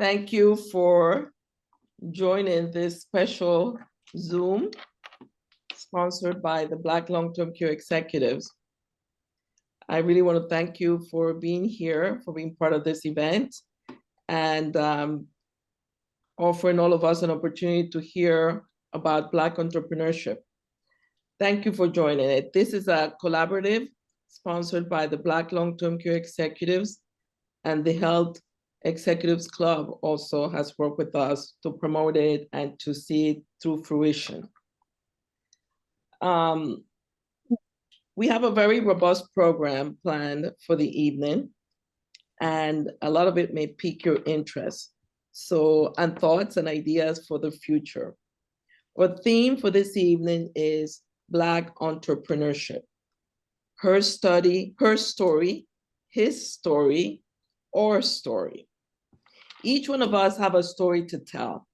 Thank you for joining this special Zoom sponsored by the Black Long-Term Care Executives. I really want to thank you for being here, for being part of this event, and offering all of us an opportunity to hear about Black entrepreneurship. Thank you for joining it. This is a collaborative sponsored by the Black Long-Term Care Executives, and the Health Executives Club also has worked with us to promote it and to see it through fruition. We have a very robust program planned for the evening, and a lot of it may pique your interest. And thoughts and ideas for the future. Our theme for this evening is Black entrepreneurship. Her story, his story, our story. Each one of us have a story to tell.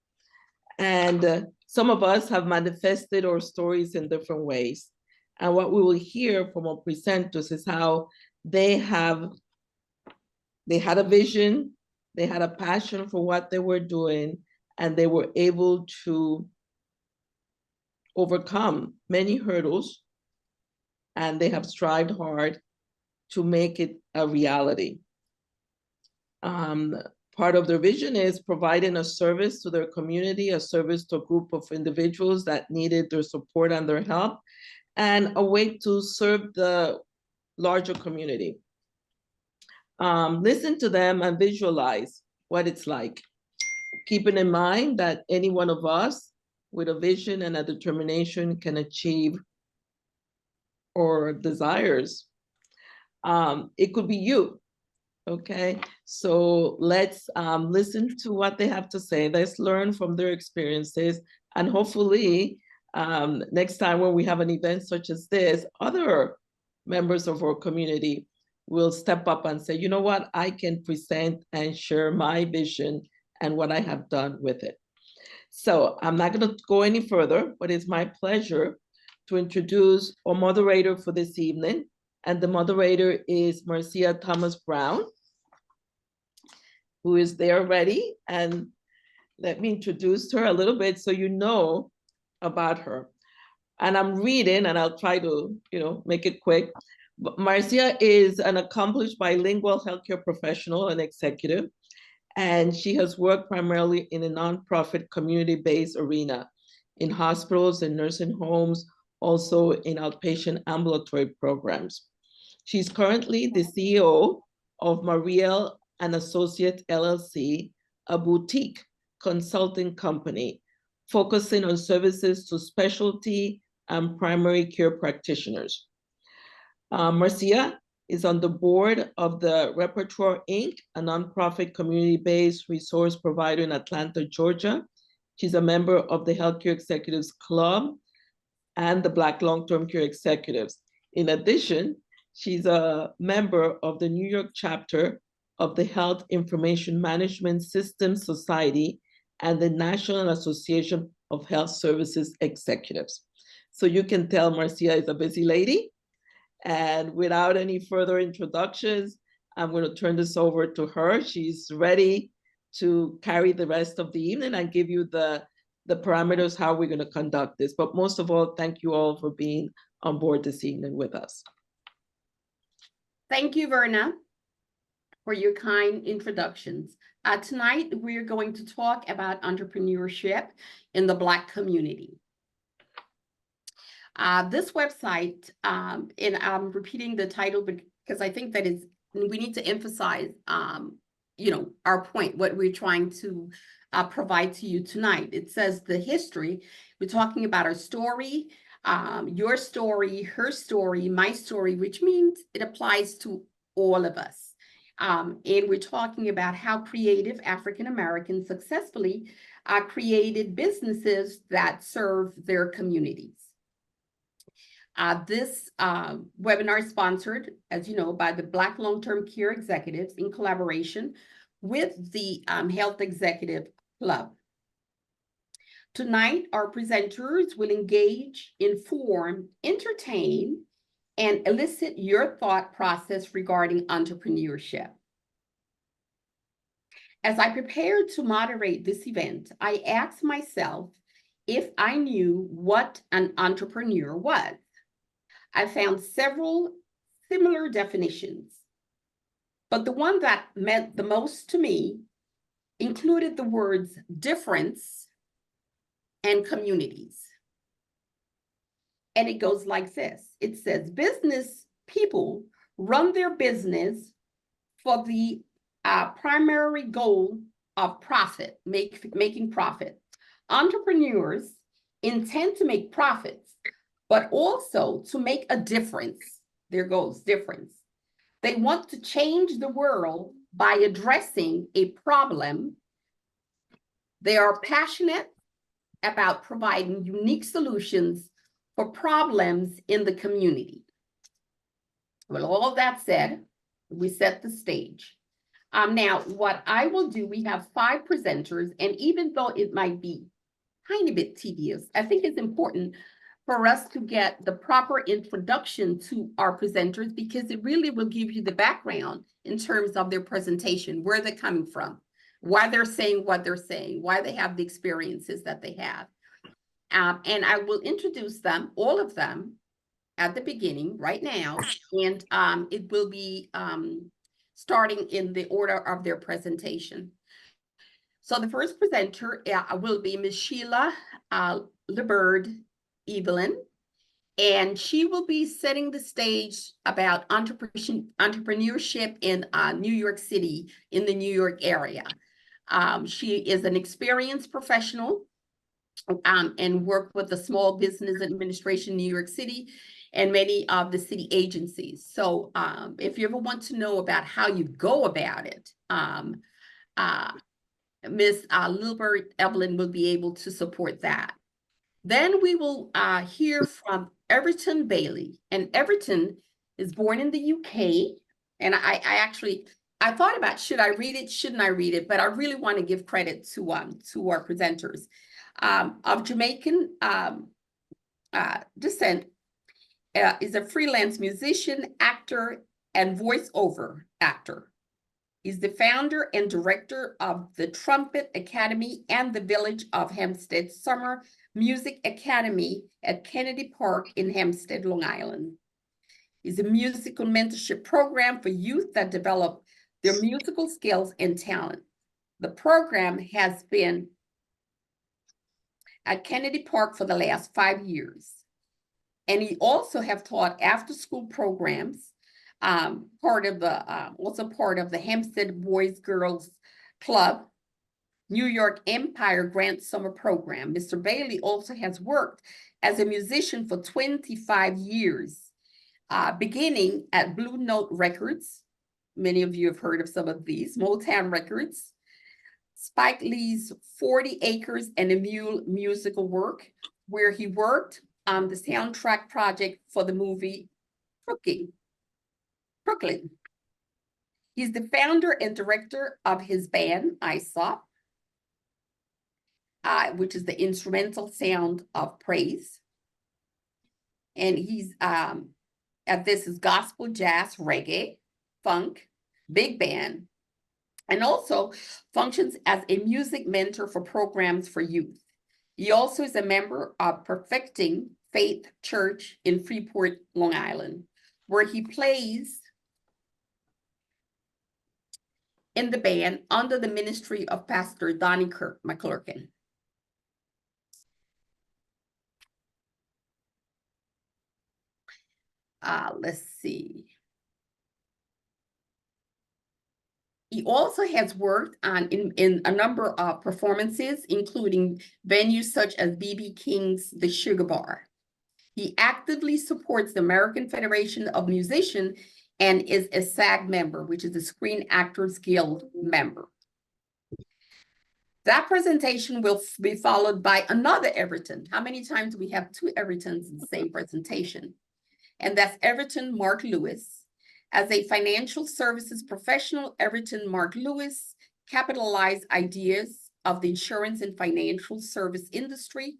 And some of us have manifested our stories in different ways. And what we will hear from our presenters is how they had a vision, they had a passion for what they were doing, and they were able to overcome many hurdles, and they have strived hard to make it a reality. Part of their vision is providing a service to their community, a service to a group of individuals that needed their support and their help, and a way to serve the larger community. Listen to them and visualize what it's like. Keeping in mind that any one of us with a vision and a determination can achieve our desires. It could be you. Okay, so let's listen to what they have to say. Let's learn from their experiences, and hopefully next time when we have an event such as this, other members of our community will step up and say, you know what, I can present and share my vision and what I have done with it. So I'm not going to go any further, but it's my pleasure to introduce our moderator for this evening. And the moderator is Marcia Thomas Brown, who is there ready. And let me introduce her a little bit so you know about her. And I'm reading, and I'll try to, make it quick. But Marcia is an accomplished bilingual healthcare professional and executive, and she has worked primarily in a nonprofit community-based arena, in hospitals and nursing homes, also in outpatient ambulatory programs. She's currently the CEO of Mariel and Associates LLC, a boutique consulting company focusing on services to specialty and primary care practitioners. Marcia is on the board of the Repertoire Inc., a nonprofit community-based resource provider in Atlanta, Georgia. She's a member of the Healthcare Executives Club and the Black Long-Term Care Executives. In addition, she's a member of the New York chapter of the Health Information Management Systems Society and the National Association of Health Services Executives. So you can tell Marcia is a busy lady. And without any further introductions, I'm going to turn this over to her. She's ready to carry the rest of the evening and give you the parameters how we're going to conduct this. But most of all, thank you all for being on board this evening with us. Thank you, Verna, for your kind introductions. Tonight, we're going to talk about entrepreneurship in the Black community. This website, and I'm repeating the title because I think that we need to emphasize, our point, what we're trying to provide to you tonight. It says the history. We're talking about our story, your story, her story, my story, which means it applies to all of us. And we're talking about how creative African Americans successfully created businesses that serve their communities. This webinar is sponsored, as you know, by the Black Long-Term Care Executives in collaboration with the Health Executive Club. Tonight, our presenters will engage, inform, entertain, and elicit your thought process regarding entrepreneurship. As I prepared to moderate this event, I asked myself if I knew what an entrepreneur was. I found several similar definitions, but the one that meant the most to me included the words difference and communities. And it goes like this. It says, business people run their business for the primary goal of profit, making profit. Entrepreneurs intend to make profits, but also to make a difference. There goes difference. They want to change the world by addressing a problem. They are passionate about providing unique solutions for problems in the community. Well, all that said, we set the stage. Now, what I will do, we have 5 presenters, and even though it might be a tiny bit tedious, I think it's important for us to get the proper introduction to our presenters, because it really will give you the background in terms of their presentation, where they're coming from, why they're saying what they're saying, why they have the experiences that they have. And I will introduce them, all of them, at the beginning right now, and it will be starting in the order of their presentation. So the first presenter will be Ms. Sheila LeBird Evelyn, and she will be setting the stage about entrepreneurship in New York City, in the New York area. She is an experienced professional and worked with the Small Business Administration in New York City and many of the city agencies. So if you ever want to know about how you go about it, Ms. Lilbert Evelyn will be able to support that. Then we will hear from Everton Bailey. And Everton is born in the UK. And I thought about, should I read it, shouldn't I read it? But I really want to give credit to our presenters. Of Jamaican descent, is a freelance musician, actor, and voiceover actor. He's the founder and director of the Trumpet Academy and the Village of Hempstead Summer Music Academy at Kennedy Park in Hempstead, Long Island. He's a musical mentorship program for youth that develop their musical skills and talent. The program has been at Kennedy Park for the last 5 years. And he also have taught after-school programs, also part of the Hempstead Boys Girls Club, New York Empire Grant Summer Program. Mr. Bailey also has worked as a musician for 25 years, beginning at Blue Note Records. Many of you have heard of some of these, Motown Records, Spike Lee's 40 Acres and a Mule musical work, where he worked on the soundtrack project for the movie Brooklyn. He's the founder and director of his band, Aesop, which is the instrumental sound of praise. And he's, this is gospel, jazz, reggae, funk, big band, and also functions as a music mentor for programs for youth. He also is a member of Perfecting Faith Church in Freeport, Long Island, where he plays in the band under the ministry of Pastor Donnie McClurkin. Let's see. He also has worked in a number of performances, including venues such as B.B. King's The Sugar Bar. He actively supports the American Federation of Musicians and is a SAG member, which is the Screen Actors Guild member. That presentation will be followed by another Everton. How many times do we have 2 Evertons in the same presentation? And that's Everton Mark Lewis. As a financial services professional, Everton Mark Lewis capitalized ideas of the insurance and financial service industry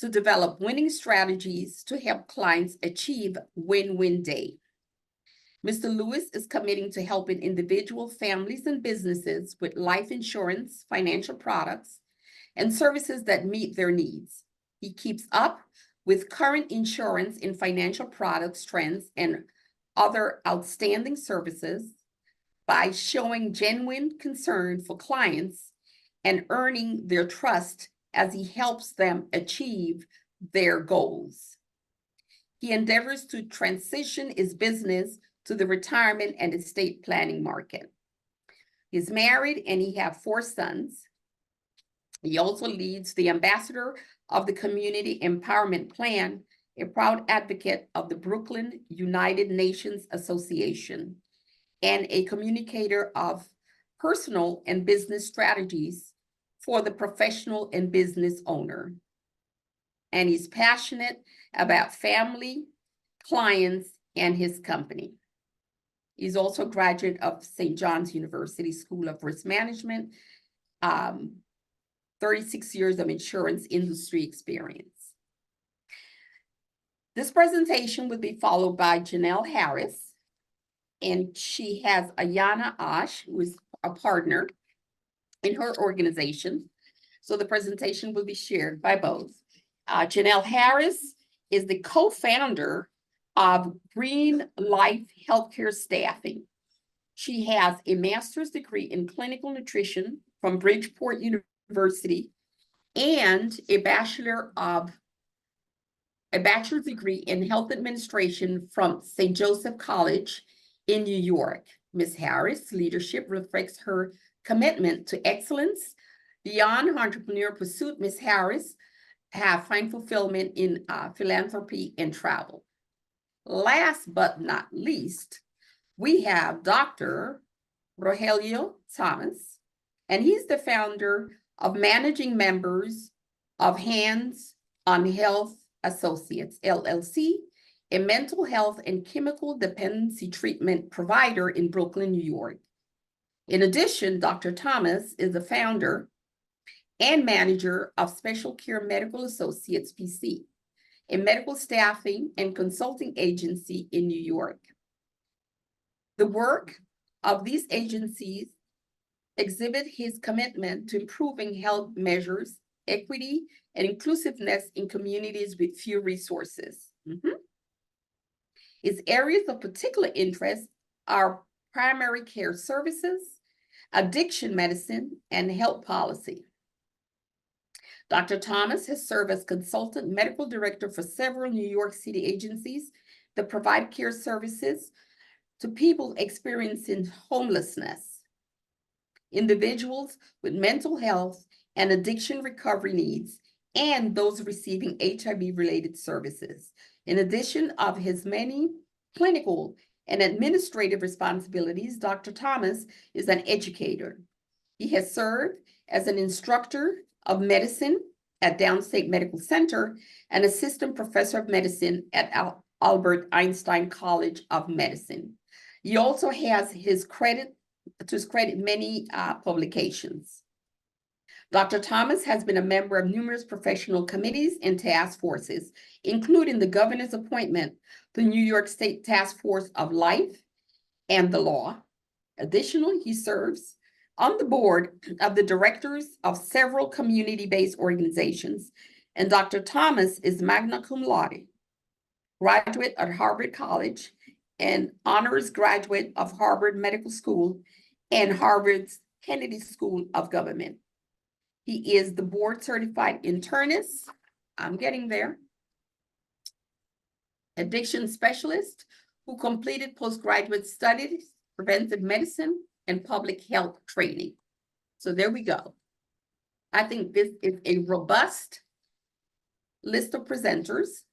to develop winning strategies to help clients achieve win-win day. Mr. Lewis is committing to helping individual families and businesses with life insurance, financial products, and services that meet their needs. He keeps up with current insurance and financial products trends and other outstanding services by showing genuine concern for clients and earning their trust as he helps them achieve their goals. He endeavors to transition his business to the retirement and estate planning market. He's married and he has 4 sons. He also leads the ambassador of the Community Empowerment Plan, a proud advocate of the Brooklyn United Nations Association, and a communicator of personal and business strategies for the professional and business owner. And he's passionate about family, clients, and his company. He's also a graduate of St. John's University School of Risk Management, 36 years of insurance industry experience. This presentation will be followed by Janelle Harris, and she has Ayana Ash, who is a partner in her organization. So the presentation will be shared by both. Janelle Harris is the co-founder of Green Life Healthcare Staffing. She has a master's degree in clinical nutrition from Bridgeport University and a bachelor's degree in health administration from St. Joseph College in New York. Ms. Harris' leadership reflects her commitment to excellence. Beyond her entrepreneurial pursuit, Ms. Harris has find fulfillment in philanthropy and travel. Last but not least, we have Dr. Rogelio Thomas, and he's the founder of managing members of Hands on Health Associates, LLC, a mental health and chemical dependency treatment provider in Brooklyn, New York. In addition, Dr. Thomas is the founder and manager of Special Care Medical Associates, PC, a medical staffing and consulting agency in New York. The work of these agencies exhibit his commitment to improving health measures, equity, and inclusiveness in communities with few resources. His areas of particular interest are primary care services, addiction medicine, and health policy. Dr. Thomas has served as consultant medical director for several New York City agencies that provide care services to people experiencing homelessness, individuals with mental health and addiction recovery needs, and those receiving HIV-related services. In addition of his many clinical and administrative responsibilities, Dr. Thomas is an educator. He has served as an instructor of medicine at Downstate Medical Center and assistant professor of medicine at Albert Einstein College of Medicine. He also has to his credit many publications. Dr. Thomas has been a member of numerous professional committees and task forces, including the governor's appointment to the New York State Task Force of Life and the Law. Additionally, he serves on the board of the directors of several community-based organizations, and Dr. Thomas is magna cum laude, graduate at Harvard College, and honors graduate of Harvard Medical School and Harvard's Kennedy School of Government. He is the board certified internist, I'm getting there, addiction specialist who completed postgraduate studies, preventive medicine, and public health training. So there we go. I think this is a robust list of presenters.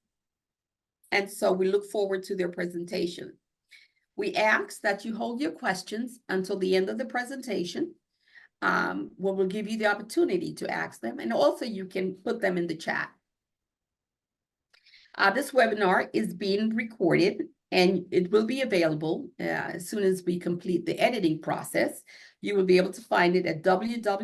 And so we look forward to their presentation. We ask that you hold your questions until the end of the presentation. We'll give you the opportunity to ask them, and also you can put them in the chat. This webinar is being recorded and it will be available as soon as we complete the editing process. You will be able to find it at www.bltce.org.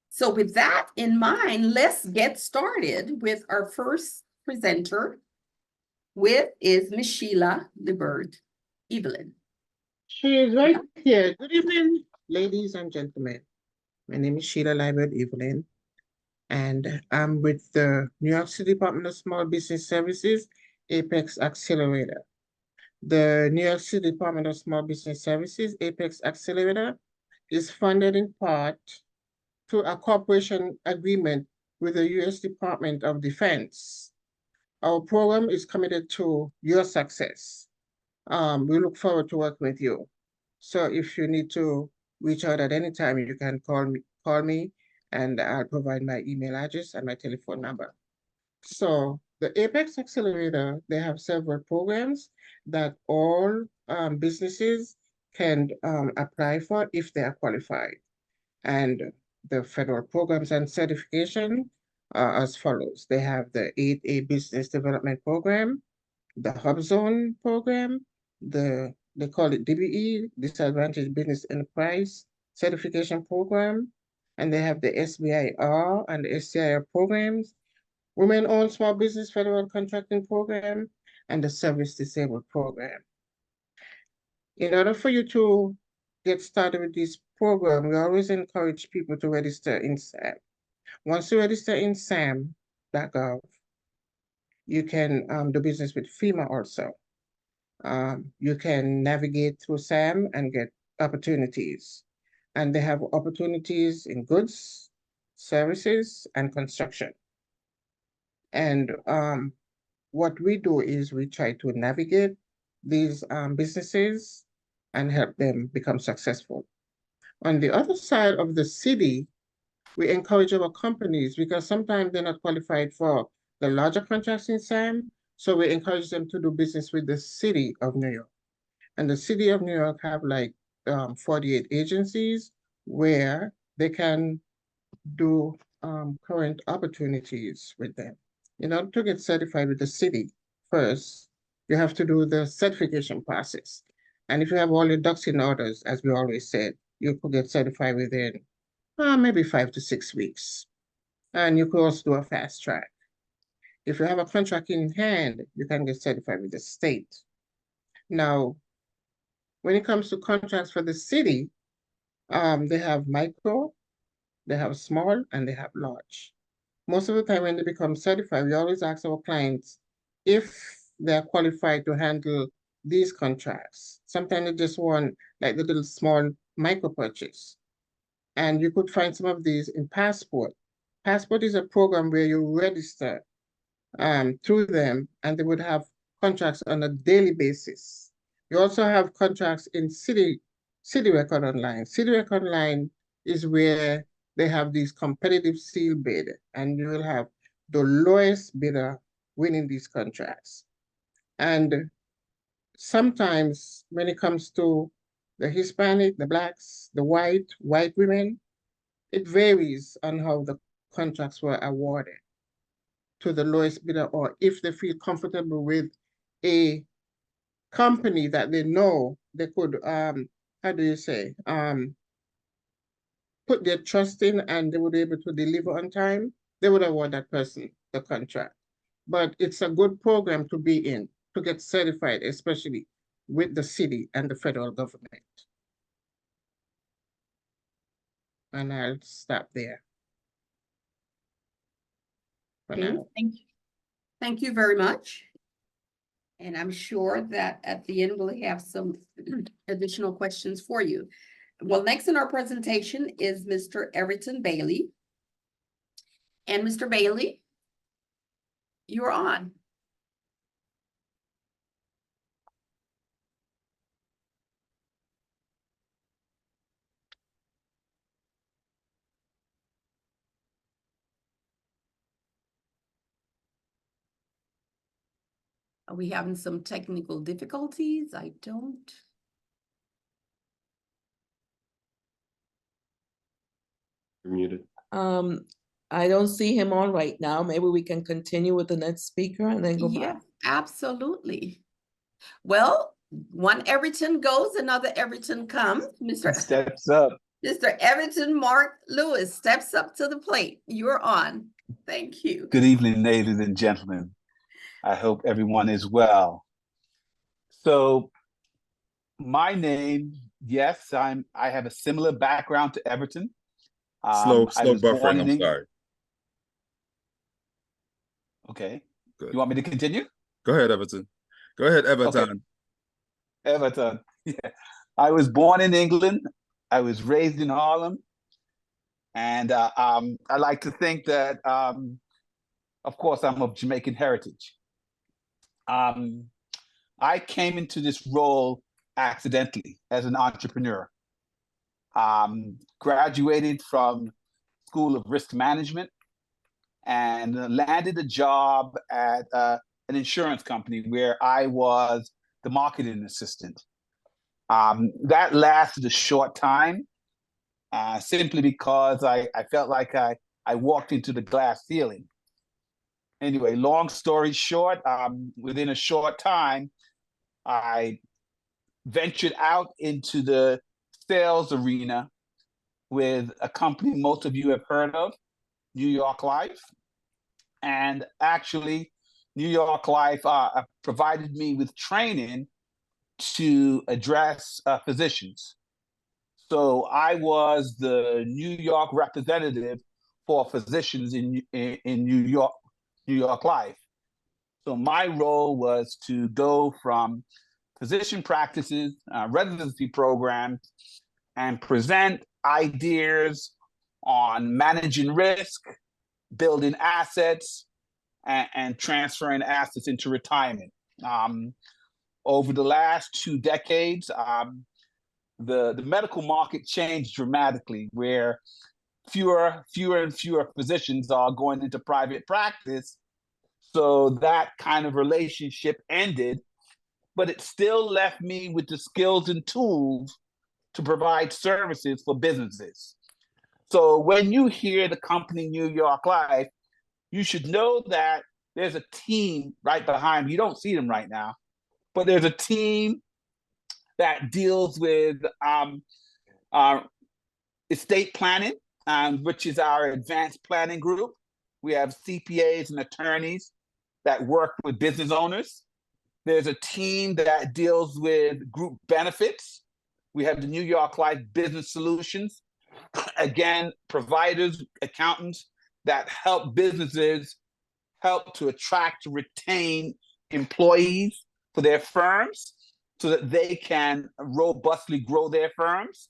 So with that in mind, let's get started with our first presenter, with is Miss Sheila LeBird Evelyn. She is right here. Good evening, ladies and gentlemen. My name is Sheila Libert Evelyn, and I'm with the New York City Department of Small Business Services, Apex Accelerator. The New York City Department of Small Business Services, Apex Accelerator, is funded in part through a cooperation agreement with the U.S. Department of Defense. Our program is committed to your success. We look forward to working with you. So if you need to reach out at any time, you can call me, and I'll provide my email address and my telephone number. So the Apex Accelerator, they have several programs that all businesses can apply for if they are qualified. And the federal programs and certification are as follows. They have the 8A Business Development Program, the Hub Zone Program, they call it DBE, Disadvantaged Business Enterprise Certification Program, and they have the SBIR and the SCIR programs, Women-Owned Small Business Federal Contracting Program, and the Service Disabled Program. In order for you to get started with this program, we always encourage people to register in SAM. Once you register in SAM.gov, you can do business with FEMA also. You can navigate through SAM and get opportunities. And they have opportunities in goods, services, and construction. And what we do is we try to navigate these businesses and help them become successful. On the other side of the city, we encourage our companies because sometimes they're not qualified for the larger contracts in SAM. So we encourage them to do business with the city of New York. And the city of New York have like 48 agencies where they can do current opportunities with them. In order to get certified with the city, first, you have to do the certification process. And if you have all your ducks in order, as we always said, you could get certified within maybe 5 to 6 weeks. And you could also do a fast track. If you have a contract in hand, you can get certified with the state. Now, when it comes to contracts for the city, they have micro, they have small, and they have large. Most of the time when they become certified, we always ask our clients if they're qualified to handle these contracts. Sometimes they just want like the little small micro purchase. And you could find some of these in Passport. Passport is a program where you register through them, and they would have contracts on a daily basis. You also have contracts in City Record Online. City Record Online is where they have these competitive seal bid, and you will have the lowest bidder winning these contracts. And sometimes when it comes to the Hispanic, the Blacks, the white women, it varies on how the contracts were awarded to the lowest bidder, or if they feel comfortable with a company that they know they could, how do you say, put their trust in and they would be able to deliver on time, they would award that person the contract. But it's a good program to be in, to get certified, especially with the city and the federal government. And I'll stop there. Okay, thank you very much. And I'm sure that at the end we'll have some additional questions for you. Well, next in our presentation is Mr. Everton Bailey. And Mr. Bailey, you're on. Are we having some technical difficulties? I don't. You're muted. I don't see him on right now. Maybe we can continue with the next speaker and then go back. Absolutely. Well, one Everton goes, another Everton comes. Mr. Steps up. Mr. Everton Mark Lewis steps up to the plate. You're on. Thank you. Good evening, ladies and gentlemen. I hope everyone is well. So my name, yes, I have a similar background to Everton. Slow I was born buffering. in I'm England. sorry. Okay. Good. You want me to continue? Go ahead, Everton. Go ahead, Everton. Okay. Everton. Yeah. I was born in England. I was raised in Harlem. And I like to think that, of course, I'm of Jamaican heritage. I came into this role accidentally as an entrepreneur. Graduated from School of Risk Management and landed a job at an insurance company where I was the marketing assistant. That lasted a short time, simply because I felt like I walked into the glass ceiling. Anyway, long story short, within a short time, I ventured out into the sales arena with a company most of you have heard of, New York Life. And actually, New York Life provided me with training to address physicians. So I was the New York representative for physicians in New York Life. So my role was to go from physician practices, residency programs, and present ideas on managing risk, building assets, and transferring assets into retirement. Over the last 2 decades, the medical market changed dramatically, where fewer and fewer physicians are going into private practice. So that kind of relationship ended, but it still left me with the skills and tools to provide services for businesses. So when you hear the company New York Life, you should know that there's a team right behind me. You don't see them right now, but there's a team that deals with estate planning, which is our advanced planning group. We have CPAs and attorneys that work with business owners. There's a team that deals with group benefits. We have the New York Life Business Solutions. Again, providers, accountants that help businesses help to attract, retain employees for their firms so that they can robustly grow their firms.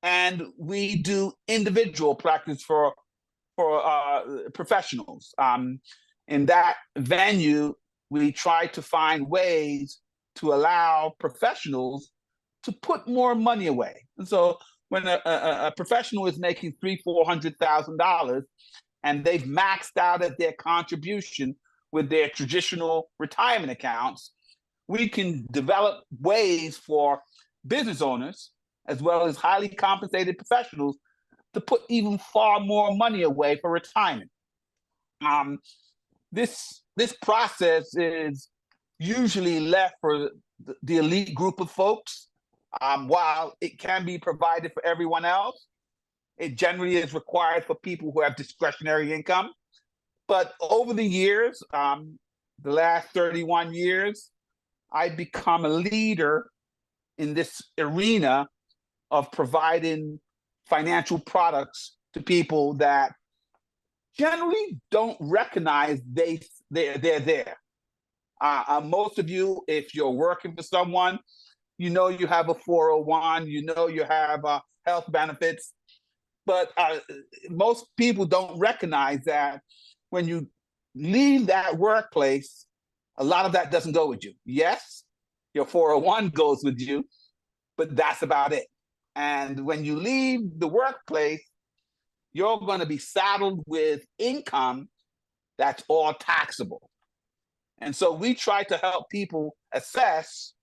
And we do individual practice for professionals. In that venue, we try to find ways to allow professionals to put more money away. And so when a professional is making $300,000-$400,000 and they've maxed out at their contribution with their traditional retirement accounts, we can develop ways for business owners, as well as highly compensated professionals, to put even far more money away for retirement. This process is usually left for the elite group of folks. While it can be provided for everyone else, it generally is required for people who have discretionary income. But over the years, the last 31 years, I've become a leader in this arena of providing financial products to people that generally don't recognize they're there. Most of you, if you're working for someone, you know you have a 401, you know you have health benefits, but most people don't recognize that when you leave that workplace, a lot of that doesn't go with you. Yes, your 401 goes with you, but that's about it. And when you leave the workplace, you're going to be saddled with income that's all taxable. And so we try to help people assess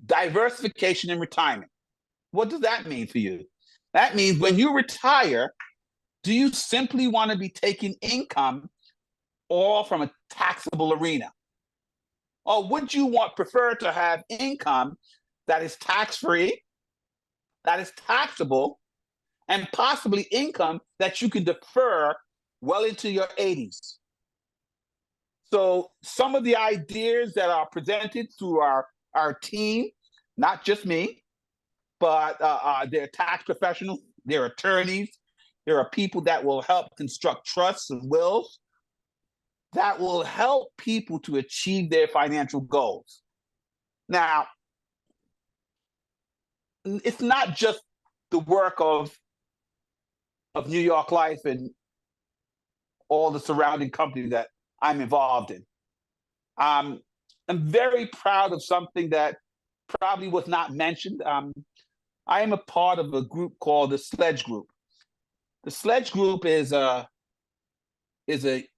diversification in retirement. What does that mean for you? That means when you retire, do you simply want to be taking income all from a taxable arena? Or would you prefer to have income that is tax-free, that is taxable, and possibly income that you can defer well into your 80s? So some of the ideas that are presented through our team, not just me, but they're tax professionals, they're attorneys, there are people that will help construct trusts and wills that will help people to achieve their financial goals. Now, it's not just the work of New York Life and all the surrounding companies that I'm involved in. I'm very proud of something that probably was not mentioned. I am a part of a group called the Sledge Group. The Sledge Group is a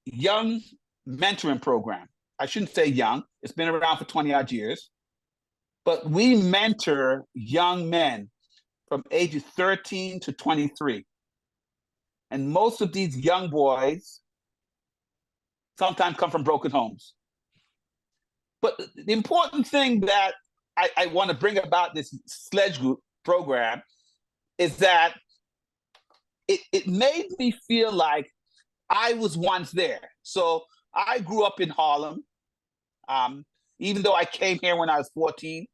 young mentoring program. I shouldn't say young, it's been around for 20 odd years, but we mentor young men from ages 13 to 23. And most of these young boys sometimes come from broken homes. But the important thing that I want to bring about this Sledge Group program is that it made me feel like I was once there. So I grew up in Harlem. Even though I came here when I was 14,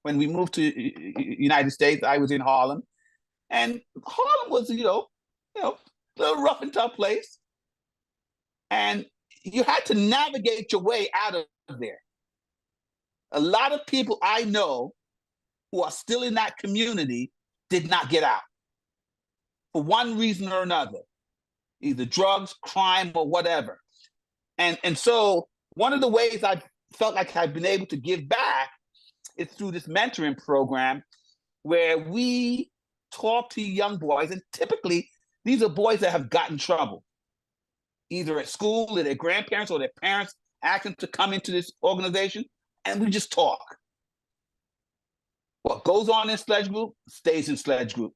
when we moved to United States, I was in Harlem. And Harlem was, a little rough and tough place. And you had to navigate your way out of there. A lot of people I know who are still in that community did not get out for one reason or another, either drugs, crime, or whatever. And so one of the ways I felt like I've been able to give back is through this mentoring program where we talk to young boys, and typically these are boys that have gotten in trouble, either at school or their grandparents or their parents ask them to come into this organization, and we just talk. What goes on in Sledge Group stays in Sledge Group.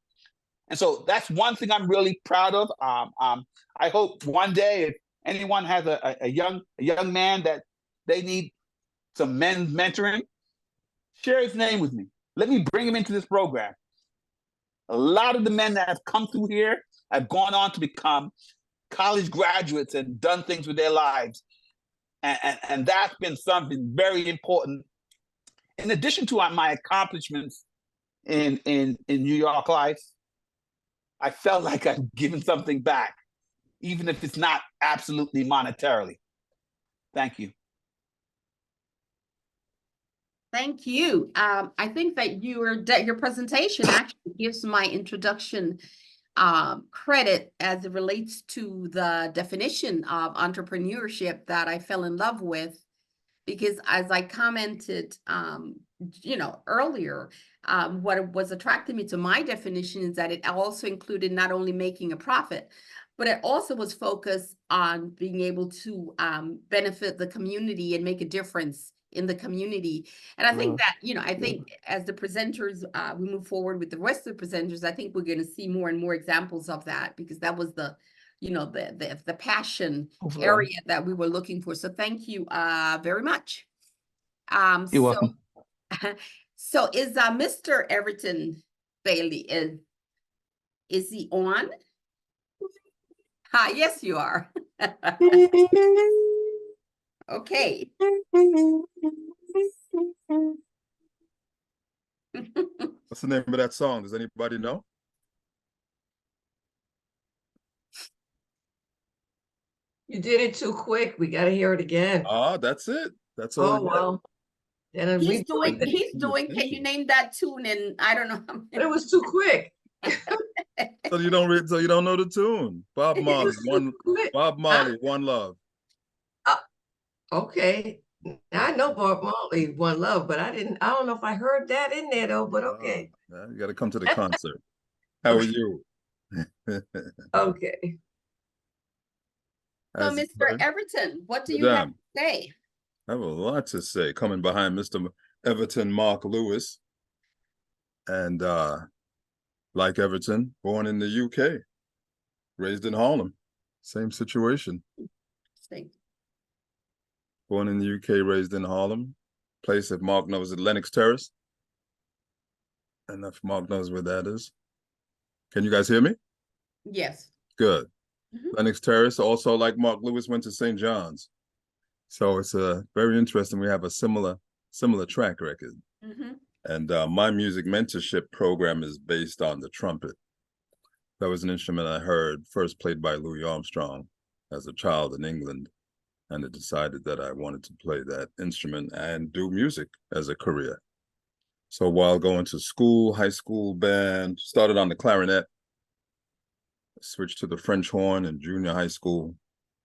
And so that's one thing I'm really proud of. I hope one day if anyone has a young man that they need some men's mentoring, share his name with me. Let me bring him into this program. A lot of the men that have come through here have gone on to become college graduates and done things with their lives. And that's been something very important. In addition to my accomplishments in New York Life, I felt like I've given something back, even if it's not absolutely monetarily. Thank you. Thank you. I think that your presentation actually gives my introduction credit as it relates to the definition of entrepreneurship that I fell in love with, because as I commented, earlier, what was attracting me to my definition is that it also included not only making a profit, but it also was focused on being able to benefit the community and make a difference in the community. And I think that, I think as the presenters, we move forward with the rest of the presenters, I think we're going to see more and more examples of that, because that was the passion area that we were looking for. So thank you very much. You're welcome. So is Mr. Everton Bailey, is he on? Yes, you are. Okay. What's the name of that song? Does anybody know? You did it too quick. We got to hear it again. That's it. That's all. Oh, well. Then He's doing, can you name that tune? And I don't know. It was too quick. So you don't know the tune. Bob Marley, One Love. Okay. I know Bob Marley, One Love, but I don't know if I heard that in there though, but okay. You got to come to the concert. How are you? Okay. So Mr. Everton, what do you have to say? I have a lot to say. Coming behind Mr. Everton Mark Lewis. And like Everton, born in the UK, raised in Harlem. Same situation. Born in the UK, raised in Harlem. Place, if Mark knows it, Lenox Terrace. And if Mark knows where that is. Can you guys hear me? Yes. Good. Lenox Terrace, also like Mark Lewis, went to St. John's. So it's very interesting. We have a similar track record. Mhm. And my music mentorship program is based on the trumpet. That was an instrument I heard first played by Louis Armstrong as a child in England. And I decided that I wanted to play that instrument and do music as a career. So while going to school, high school band, started on the clarinet, switched to the French horn in junior high school,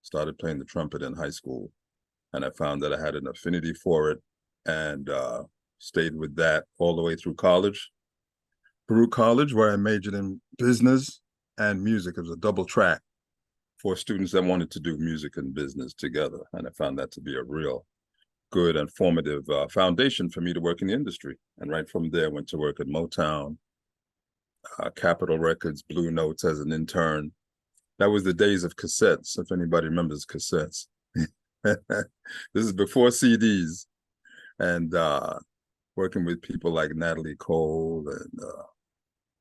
started playing the trumpet in high school. And I found that I had an affinity for it and stayed with that all the way through college. Baruch College, where I majored in business and music. It was a double track for students that wanted to do music and business together. And I found that to be a real good and formative foundation for me to work in the industry. And right from there, went to work at Motown, Capitol Records, Blue Notes as an intern. That was the days of cassettes, if anybody remembers cassettes. This is before CDs. And working with people like Natalie Cole and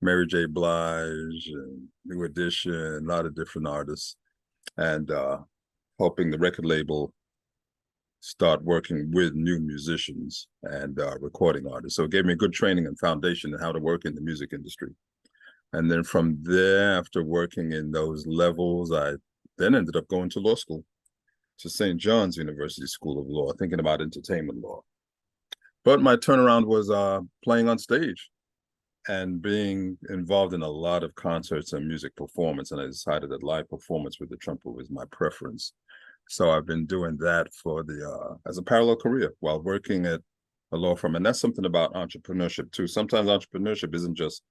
Mary J. Blige and New Edition, a lot of different artists, and helping the record label start working with new musicians and recording artists. So it gave me a good training and foundation in how to work in the music industry. And then from there, after working in those levels, I then ended up going to law school, to St. John's University School of Law, thinking about entertainment law. But my turnaround was playing on stage and being involved in a lot of concerts and music performance. And I decided that live performance with the trumpet was my preference. So I've been doing that for as a parallel career while working at a law firm. And that's something about entrepreneurship too. Sometimes entrepreneurship isn't just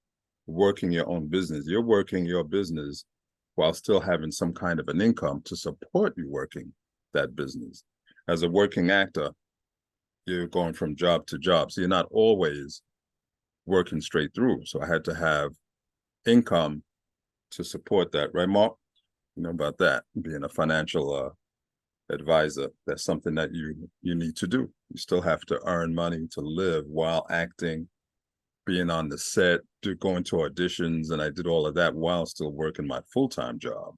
working your own business. You're working your business while still having some kind of an income to support you working that business. As a working actor, you're going from job to job. So you're not always working straight through. So I had to have income to support that. Right, Mark? You know about that, being a financial advisor. That's something that you need to do. You still have to earn money to live while acting, being on the set, going to auditions. And I did all of that while still working my full-time job.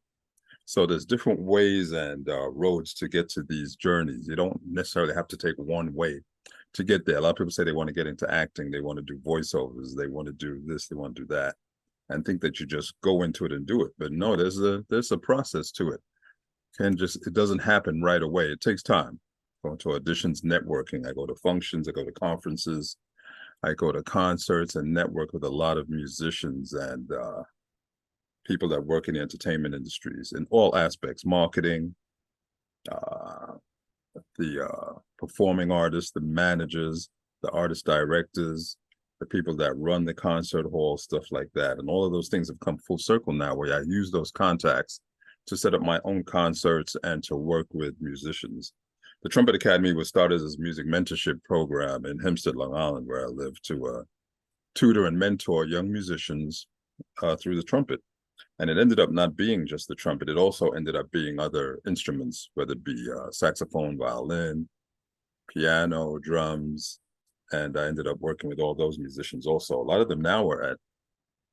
So there's different ways and roads to get to these journeys. You don't necessarily have to take one way to get there. A lot of people say they want to get into acting, they want to do voiceovers, they want to do this, they want to do that, and think that you just go into it and do it. But no, there's a process to it. It doesn't happen right away. It takes time. Going to auditions, networking. I go to functions, I go to conferences, I go to concerts and network with a lot of musicians and people that work in the entertainment industries in all aspects, marketing, the performing artists, the managers, the artist directors, the people that run the concert hall, stuff like that. And all of those things have come full circle now, where I use those contacts to set up my own concerts and to work with musicians. The Trumpet Academy was started as a music mentorship program in Hempstead, Long Island, where I live, to tutor and mentor young musicians through the trumpet. And it ended up not being just the trumpet. It also ended up being other instruments, whether it be saxophone, violin, piano, drums. And I ended up working with all those musicians also. A lot of them now are at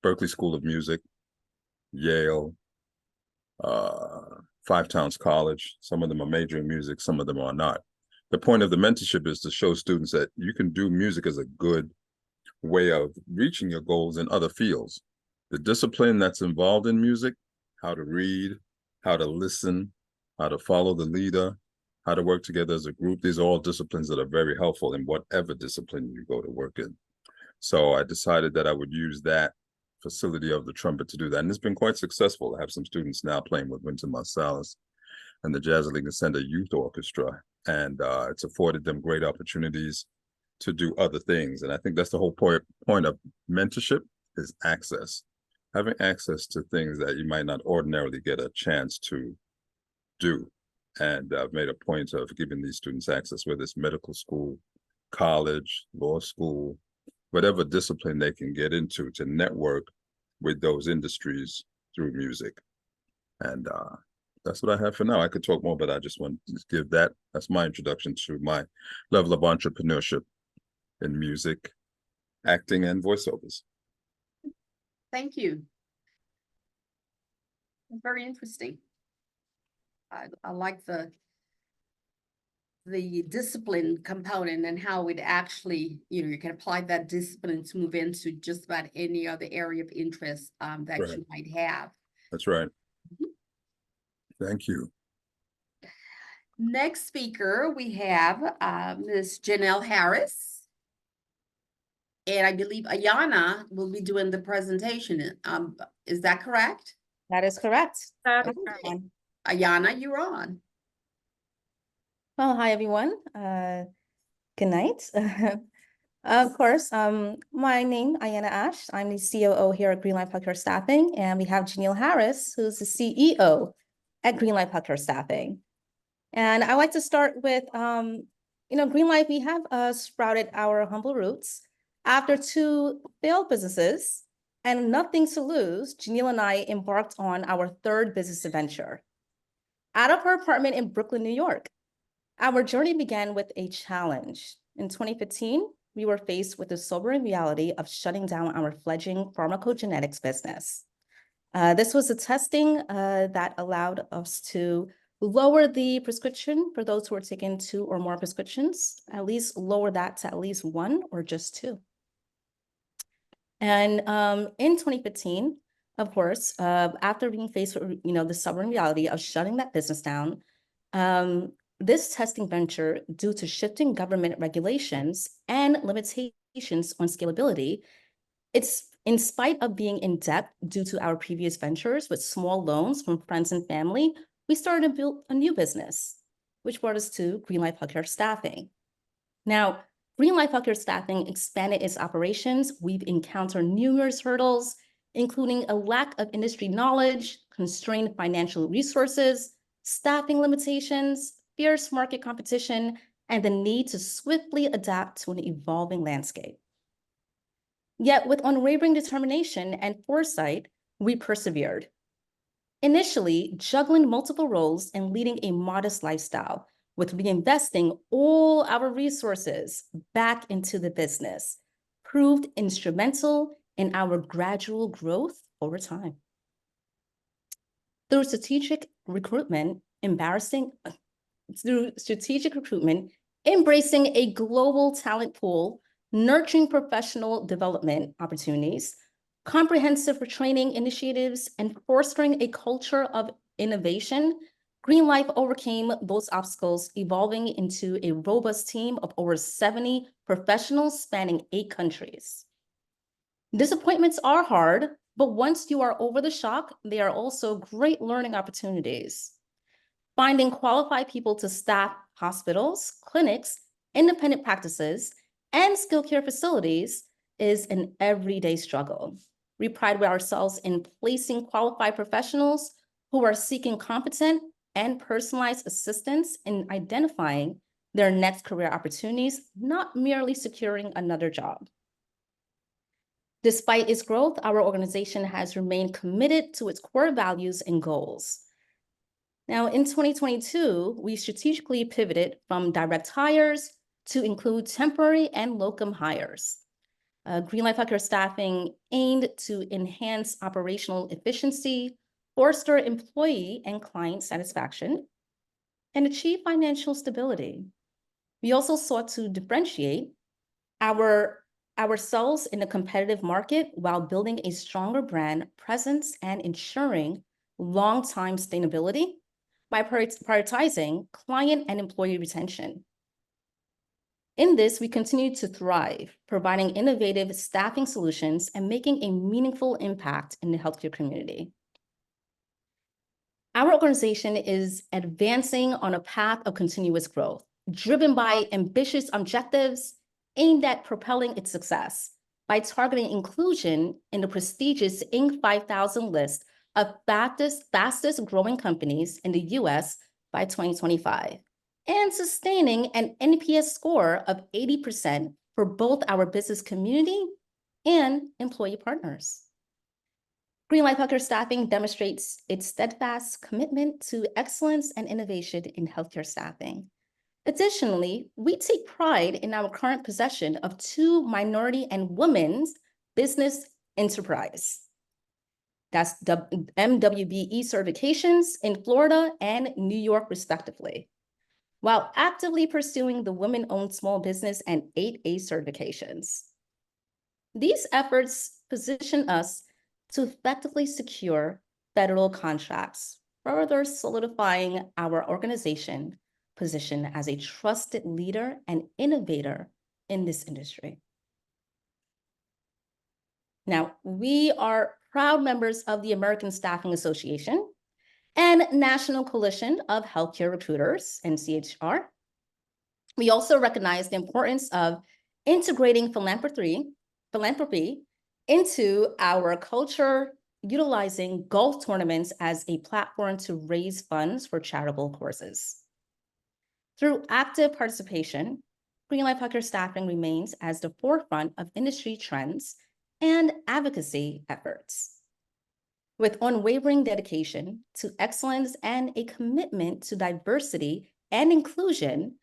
Berklee School of Music, Yale, Five Towns College. Some of them are majoring in music, some of them are not. The point of the mentorship is to show students that you can do music as a good way of reaching your goals in other fields. The discipline that's involved in music, how to read, how to listen, how to follow the leader, how to work together as a group. These are all disciplines that are very helpful in whatever discipline you go to work in. So I decided that I would use that facility of the trumpet to do that. And it's been quite successful. I have some students now playing with Wynton Marsalis and the Jazz League and Center Youth Orchestra. And it's afforded them great opportunities to do other things. And I think that's the whole point of mentorship, is access. Having access to things that you might not ordinarily get a chance to do. And I've made a point of giving these students access, whether it's medical school, college, law school, whatever discipline they can get into, to network with those industries through music. And that's what I have for now. I could talk more, but I just want to give that. That's my introduction to my level of entrepreneurship in music, acting, and voiceovers. Thank you. Very interesting. I like the the discipline component and how it actually, you can apply that discipline to move into just about any other area of interest that Right. you might have. That's right. Thank you. Next speaker, we have Ms. Janelle Harris. And I believe Ayana will be doing the presentation. Is that correct? That is correct. Okay. Ayana, you're on. Well, hi, everyone. Good night. Of course, my name, Ayanna Ash. I'm the COO here at Greenlight Healthcare Staffing, and we have Janelle Harris, who's the CEO at Greenlight Healthcare Staffing. And I like to start with, Greenlight, we have sprouted our humble roots after 2 failed businesses and nothing to lose. Janelle and I embarked on our 3rd business venture out of her apartment in Brooklyn, New York. Our journey began with a challenge. In 2015, we were faced with the sobering reality of shutting down our fledgling pharmacogenetics business. This was a testing that allowed us to lower the prescription for those who are taking 2 or more prescriptions, at least lower that to at least 1 or just 2. And in 2015, of course, after being faced with the sobering reality of shutting that business down, this testing venture, due to shifting government regulations and limitations on scalability, it's in spite of being in debt due to our previous ventures with small loans from friends and family, we started to build a new business, which brought us to Greenlight Healthcare Staffing. Now, Greenlight Healthcare Staffing expanded its operations. We've encountered numerous hurdles, including a lack of industry knowledge, constrained financial resources, staffing limitations, fierce market competition, and the need to swiftly adapt to an evolving landscape. Yet with unwavering determination and foresight, we persevered. Initially, juggling multiple roles and leading a modest lifestyle, with reinvesting all our resources back into the business, proved instrumental in our gradual growth over time. Through strategic recruitment, embracing a global talent pool, nurturing professional development opportunities, comprehensive training initiatives, and fostering a culture of innovation, Greenlight overcame those obstacles, evolving into a robust team of over 70 professionals spanning 8 countries. Disappointments are hard, but once you are over the shock, they are also great learning opportunities. Finding qualified people to staff hospitals, clinics, independent practices, and skilled care facilities is an everyday struggle. We pride ourselves in placing qualified professionals who are seeking competent and personalized assistance in identifying their next career opportunities, not merely securing another job. Despite its growth, our organization has remained committed to its core values and goals. Now, in 2022, we strategically pivoted from direct hires to include temporary and locum hires. Greenlight Healthcare Staffing aimed to enhance operational efficiency, foster employee and client satisfaction, and achieve financial stability. We also sought to differentiate ourselves in a competitive market while building a stronger brand presence and ensuring long-term sustainability by prioritizing client and employee retention. In this, we continue to thrive, providing innovative staffing solutions and making a meaningful impact in the healthcare community. Our organization is advancing on a path of continuous growth, driven by ambitious objectives aimed at propelling its success by targeting inclusion in the prestigious Inc. 5000 list of fastest growing companies in the US by 2025, and sustaining an NPS score of 80% for both our business community and employee partners. Greenlight Healthcare Staffing demonstrates its steadfast commitment to excellence and innovation in healthcare staffing. Additionally, we take pride in our current possession of 2 minority and women's business enterprise. That's MWBE certifications in Florida and New York, respectively. while actively pursuing the Women-Owned Small Business and 8A certifications. These efforts position us to effectively secure federal contracts, further solidifying our organization position as a trusted leader and innovator in this industry. Now, we are proud members of the American Staffing Association and National Coalition of Healthcare Recruiters, NCHR. We also recognize the importance of integrating philanthropy into our culture, utilizing golf tournaments as a platform to raise funds for charitable causes. Through active participation, Green Life Healthcare Staffing remains at the forefront of industry trends and advocacy efforts. With unwavering dedication to excellence and a commitment to diversity and inclusion,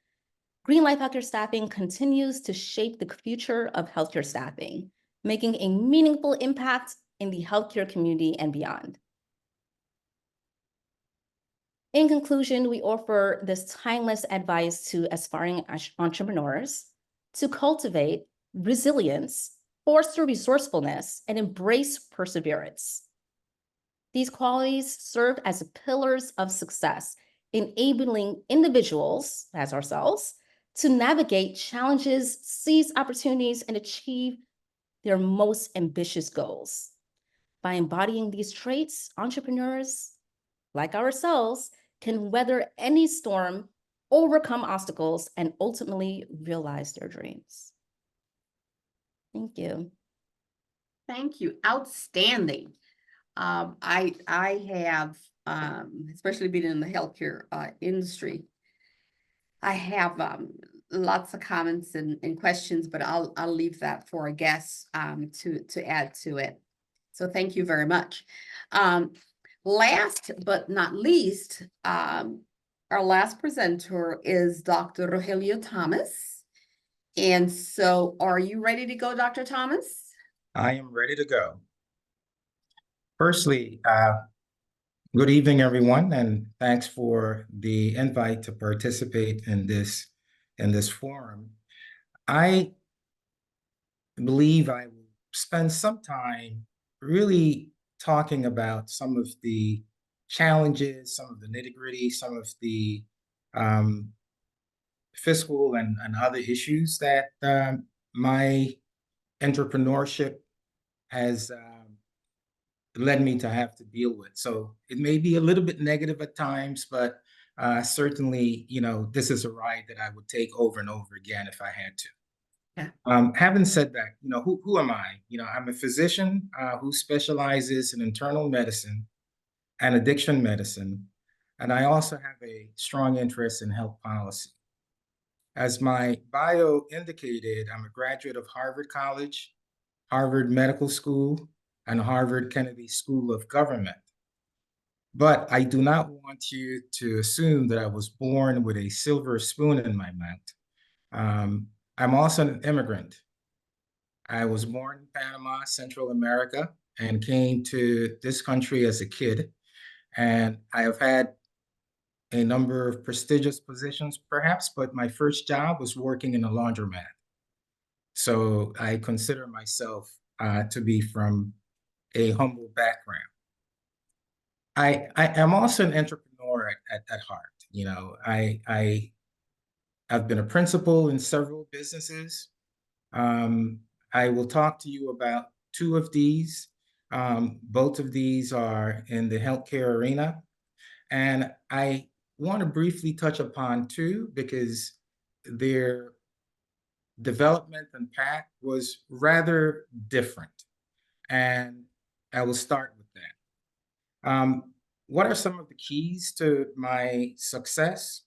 Green Life Healthcare Staffing continues to shape the future of healthcare staffing, making a meaningful impact in the healthcare community and beyond. In conclusion, we offer this timeless advice to aspiring entrepreneurs to cultivate resilience, foster resourcefulness, and embrace perseverance. These qualities serve as pillars of success, enabling individuals, as ourselves, to navigate challenges, seize opportunities, and achieve their most ambitious goals. By embodying these traits, entrepreneurs, like ourselves, can weather any storm, overcome obstacles, and ultimately realize their dreams. Thank you. Thank you. Outstanding. I have, especially being in the healthcare industry, I have lots of comments and questions, but I'll leave that for a guest to add to it. So thank you very much. Last but not least, our last presenter is Dr. Rogelio Thomas. And so are you ready to go, Dr. Thomas? I am ready to go. Firstly, good evening, everyone, and thanks for the invite to participate in this forum. I believe I will spend some time really talking about some of the challenges, some of the nitty-gritty, some of the fiscal and other issues that my entrepreneurship has led me to have to deal with. So it may be a little bit negative at times, but certainly, this is a ride that I would take over and over again if I had to. Yeah. Having said that, who am I? I'm a physician who specializes in internal medicine and addiction medicine, and I also have a strong interest in health policy. As my bio indicated, I'm a graduate of Harvard College, Harvard Medical School, and Harvard Kennedy School of Government. But I do not want you to assume that I was born with a silver spoon in my mouth. I'm also an immigrant. I was born in Panama, Central America, and came to this country as a kid. And I have had a number of prestigious positions, perhaps, but my first job was working in a laundromat. So I consider myself to be from a humble background. I am also an entrepreneur at heart. I've been a principal in several businesses. I will talk to you about two of these. Both of these are in the healthcare arena. And I want to briefly touch upon two because their development and path was rather different. And I will start with that. What are some of the keys to my success?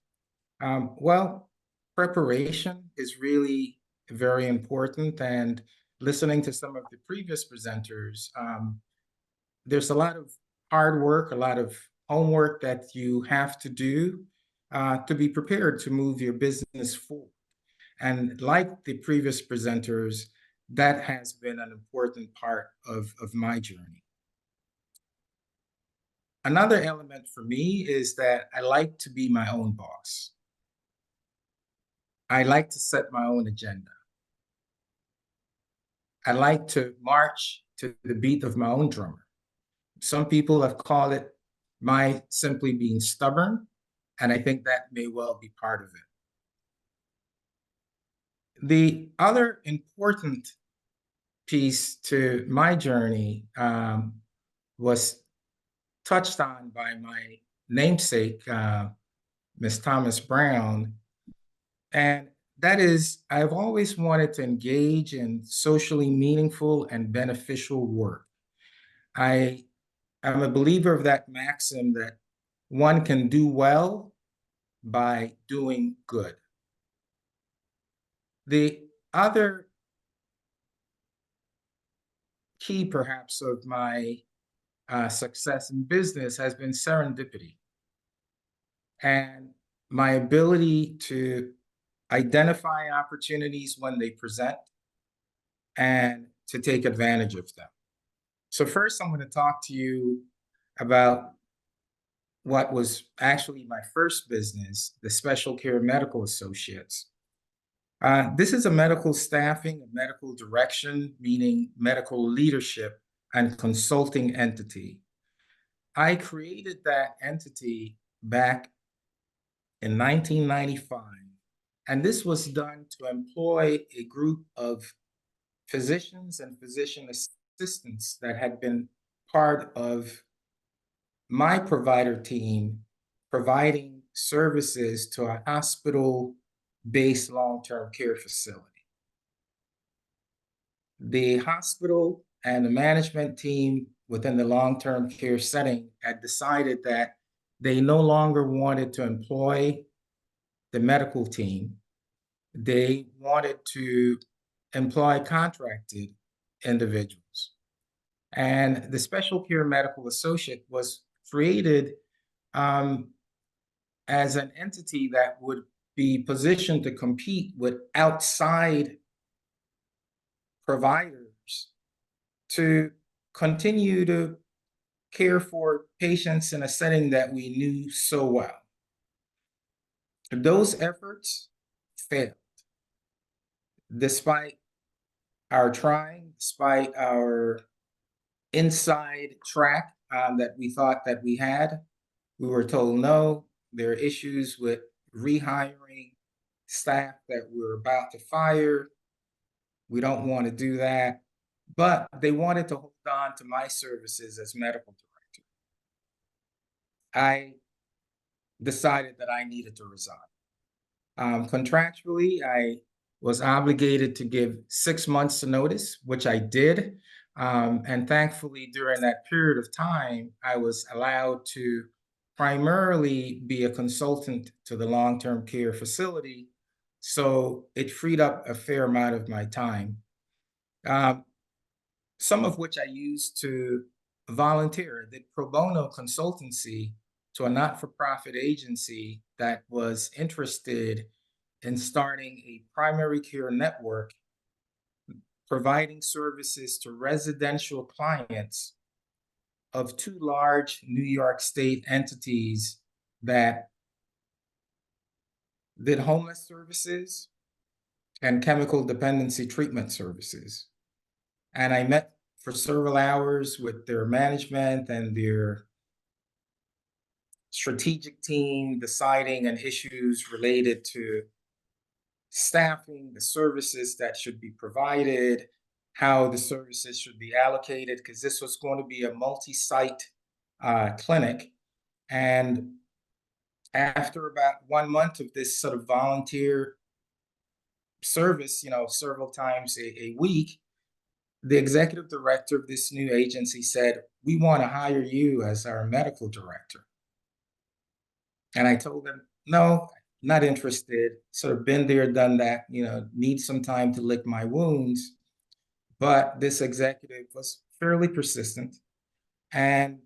Well, preparation is really very important. And listening to some of the previous presenters, there's a lot of hard work, a lot of homework that you have to do to be prepared to move your business forward. And like the previous presenters, that has been an important part of my journey. Another element for me is that I like to be my own boss. I like to set my own agenda. I like to march to the beat of my own drummer. Some people have called it my simply being stubborn, and I think that may well be part of it. The other important piece to my journey was touched on by my namesake, Ms. Thomas Brown, and that is, I've always wanted to engage in socially meaningful and beneficial work. I am a believer of that maxim that one can do well by doing good. The other key, perhaps, of my success in business has been serendipity and my ability to identify opportunities when they present and to take advantage of them. So first, I'm going to talk to you about what was actually my first business, the Special Care Medical Associates. This is a medical staffing, a medical direction, meaning medical leadership and consulting entity. I created that entity back in 1995, and this was done to employ a group of physicians and physician assistants that had been part of my provider team providing services to a hospital-based long-term care facility. The hospital and the management team within the long-term care setting had decided that they no longer wanted to employ the medical team. They wanted to employ contracted individuals. And the Special Care Medical Associate was created as an entity that would be positioned to compete with outside providers to continue to care for patients in a setting that we knew so well. Those efforts failed. Despite our trying, despite our inside track that we thought that we had, we were told no, there are issues with rehiring staff that we're about to fire. We don't want to do that. But they wanted to hold on to my services as medical director. I decided that I needed to resign. Contractually, I was obligated to give 6 months notice, which I did. And thankfully, during that period of time, I was allowed to primarily be a consultant to the long-term care facility. So it freed up a fair amount of my time, some of which I used to volunteer. I did pro bono consultancy to a not-for-profit agency that was interested in starting a primary care network providing services to residential clients of 2 large New York State entities that did homeless services and chemical dependency treatment services. And I met for several hours with their management and their strategic team, deciding on issues related to staffing, the services that should be provided, how the services should be allocated, because this was going to be a multi-site clinic. And after about 1 month of this sort of volunteer service, several times a week, the executive director of this new agency said, "We want to hire you as our medical director." And I told them, "No, not interested. Sort of been there, done that, need some time to lick my wounds." But this executive was fairly persistent and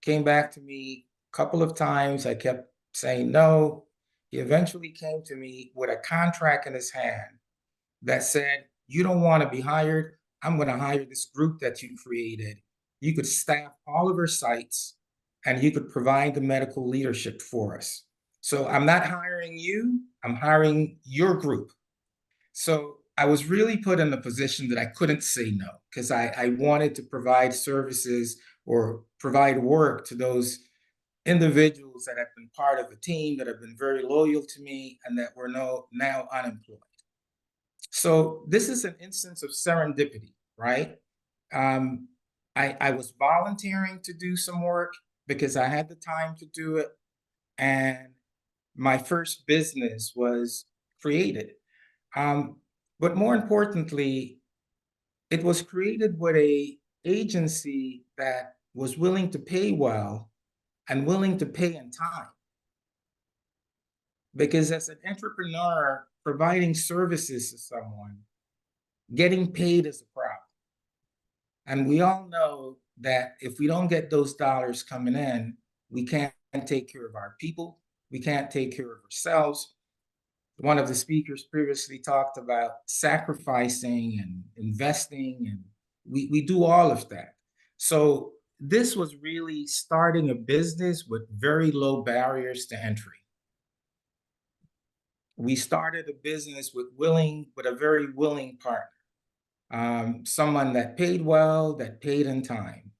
came back to me a couple of times. I kept saying no. He eventually came to me with a contract in his hand that said, "You don't want to be hired. I'm going to hire this group that you created. You could staff all of our sites and you could provide the medical leadership for us." So I'm not hiring you, I'm hiring your group. So I was really put in a position that I couldn't say no, because I wanted to provide services or provide work to those individuals that have been part of a team, that have been very loyal to me, and that were now unemployed. So this is an instance of serendipity, right? I was volunteering to do some work because I had the time to do it, and my first business was created. But more importantly, it was created with a agency that was willing to pay well and willing to pay in time. Because as an entrepreneur, providing services to someone, getting paid is a problem. And we all know that if we don't get those dollars coming in, we can't take care of our people, we can't take care of ourselves. One of the speakers previously talked about sacrificing and investing, and we do all of that. So this was really starting a business with very low barriers to entry. We started a business with a very willing partner, someone that paid well, that paid in time.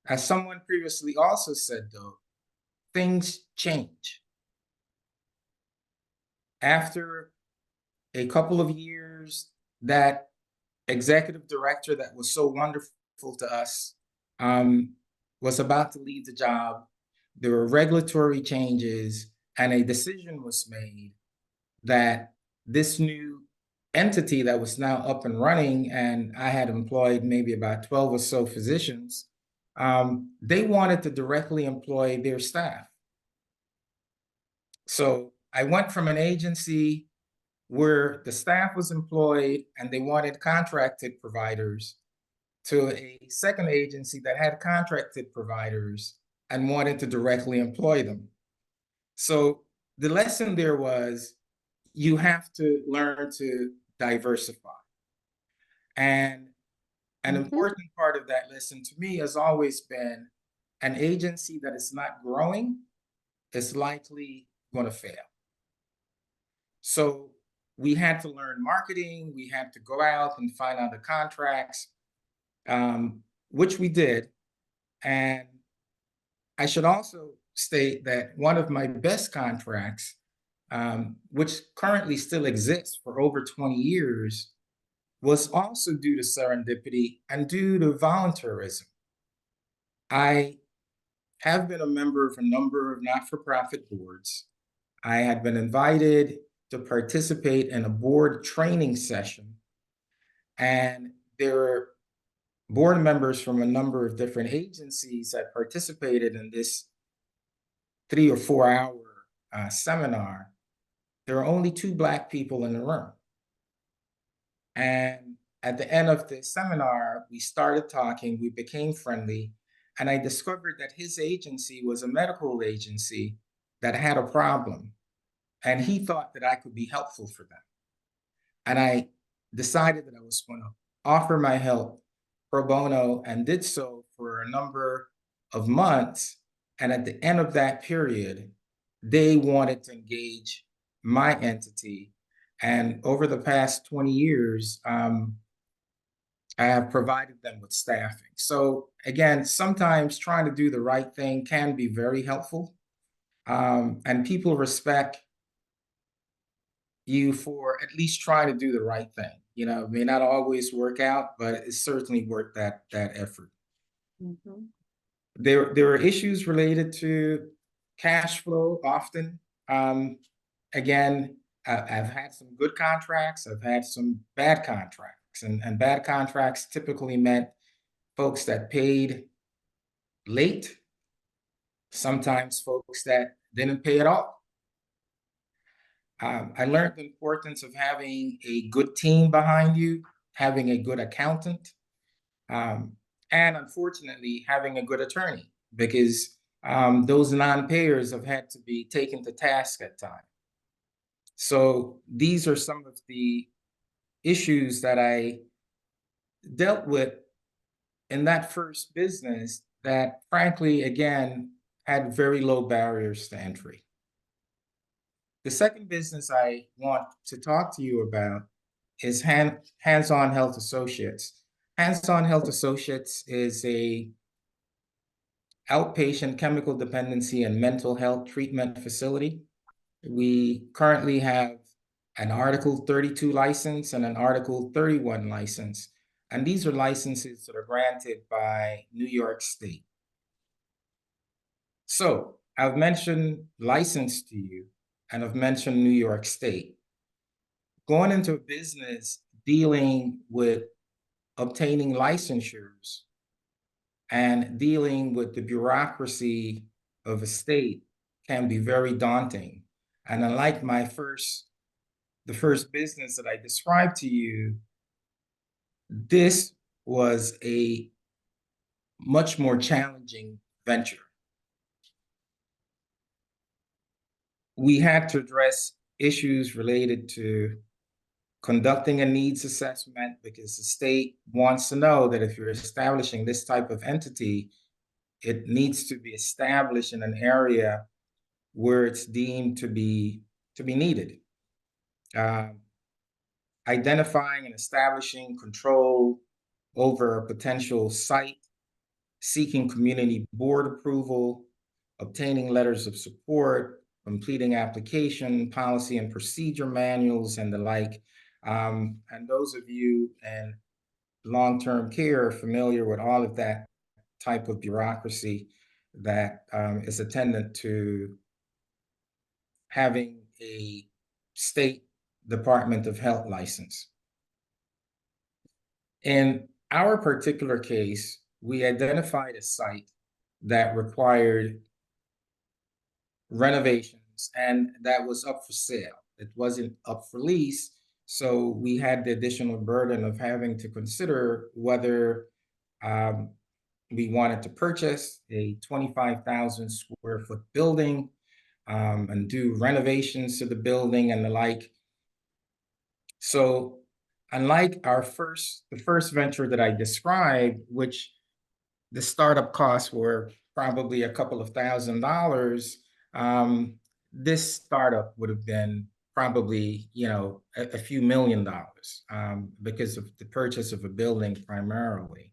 As someone previously also said, though, things change. After a couple of years, that executive director that was so wonderful to us was about to leave the job. There were regulatory changes, and a decision was made that this new entity that was now up and running, and I had employed maybe about 12 or so physicians, they wanted to directly employ their staff. So I went from an agency where the staff was employed and they wanted contracted providers to a second agency that had contracted providers and wanted to directly employ them. So the lesson there was, you have to learn to diversify. And an important part of that lesson to me has always been, an agency that is not growing is likely going to fail. So we had to learn marketing, we had to go out and find out the contracts, which we did. And I should also state that one of my best contracts, which currently still exists for over 20 years, was also due to serendipity and due to volunteerism. I have been a member of a number of not-for-profit boards. I had been invited to participate in a board training session, and there were board members from a number of different agencies that participated in this 3 or 4 hour seminar. There were only 2 Black people in the room. And at the end of the seminar, we started talking, we became friendly, and I discovered that his agency was a medical agency that had a problem, and he thought that I could be helpful for them. And I decided that I was going to offer my help pro bono, and did so for a number of months. And at the end of that period, they wanted to engage my entity. And over the past 20 years, I have provided them with staffing. So again, sometimes trying to do the right thing can be very helpful. And people respect you for at least trying to do the right thing. You know, it may not always work out, but it's certainly worth that effort. There are issues related to cash flow often. Again, I've had some good contracts, I've had some bad contracts, and bad contracts typically meant folks that paid late, sometimes folks that didn't pay at all. I learned the importance of having a good team behind you, having a good accountant, and unfortunately, having a good attorney, because those non-payers have had to be taken to task at times. So these are some of the issues that I dealt with in that first business that, frankly, again, had very low barriers to entry. The second business I want to talk to you about is Hands-On Health Associates. Hands-On Health Associates is a outpatient chemical dependency and mental health treatment facility. We currently have an Article 32 license and an Article 31 license, and these are licenses that are granted by New York State. So I've mentioned license to you, and I've mentioned New York State. Going into a business dealing with obtaining licensures and dealing with the bureaucracy of a state can be very daunting. And unlike the first business that I described to you, this was a much more challenging venture. We had to address issues related to conducting a needs assessment, because the state wants to know that if you're establishing this type of entity, it needs to be established in an area where it's deemed to be needed. Identifying and establishing control over a potential site, seeking community board approval, obtaining letters of support, completing application, policy and procedure manuals, and the like. And those of you in long-term care are familiar with all of that type of bureaucracy that is attendant to having a state Department of Health license. In our particular case, we identified a site that required renovations, and that was up for sale. It wasn't up for lease, so we had the additional burden of having to consider whether we wanted to purchase a 25,000 square foot building and do renovations to the building and the like. So unlike the first venture that I described, which the startup costs were probably a couple of $1,000s, this startup would have been probably, a few $1 million because of the purchase of a building primarily.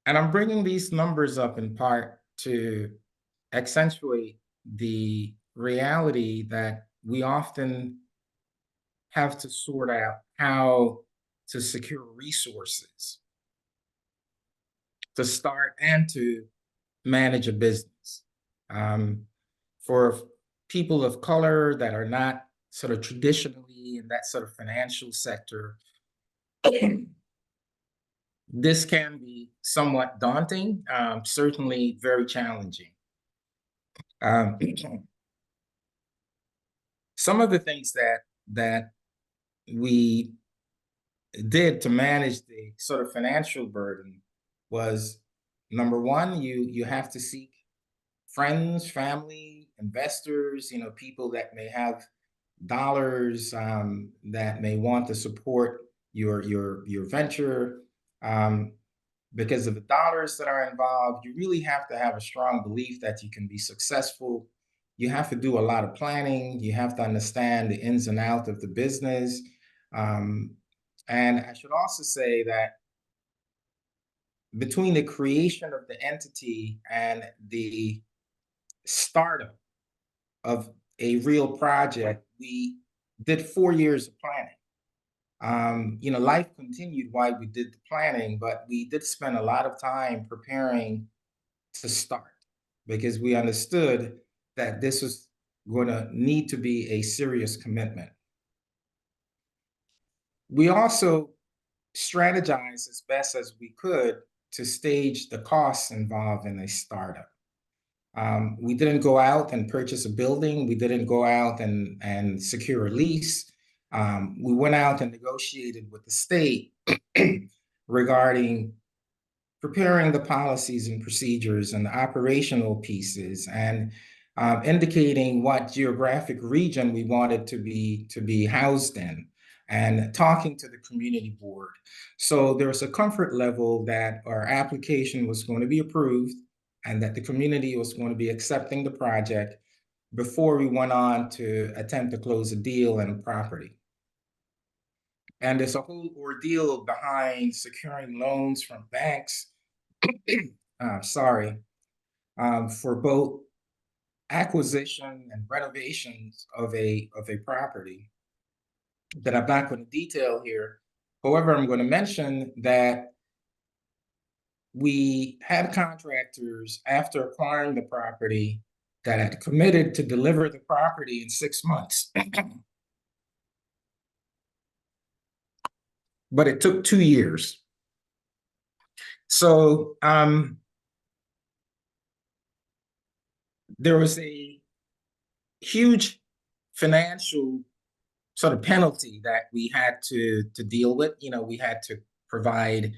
And I'm bringing these numbers up in part to accentuate the reality that we often have to sort out how to secure resources to start and to manage a business. For people of color that are not sort of traditionally in that sort of financial sector, this can be somewhat daunting, certainly very challenging. Some of the things that we did to manage the sort of financial burden was, number one, you have to seek friends, family, investors, people that may have dollars that may want to support your venture. Because of the dollars that are involved, you really have to have a strong belief that you can be successful. You have to do a lot of planning. You have to understand the ins and outs of the business. And I should also say that between the creation of the entity and the startup of a real project, we did 4 years of planning. Life continued while we did the planning, but we did spend a lot of time preparing to start because we understood that this was going to need to be a serious commitment. We also strategized as best as we could to stage the costs involved in a startup. We didn't go out and purchase a building. We didn't go out and secure a lease. We went out and negotiated with the state regarding preparing the policies and procedures and the operational pieces, and indicating what geographic region we wanted to be housed in, and talking to the community board. So there was a comfort level that our application was going to be approved, and that the community was going to be accepting the project before we went on to attempt to close a deal and property. And there's a whole ordeal behind securing loans from banks, for both acquisition and renovations of a property that I'm not going to detail here. However, I'm going to mention that we had contractors, after acquiring the property, that had committed to deliver the property in 6 months. But it took 2 years. So there was a huge financial sort of penalty that we had to deal with. You know, we had to provide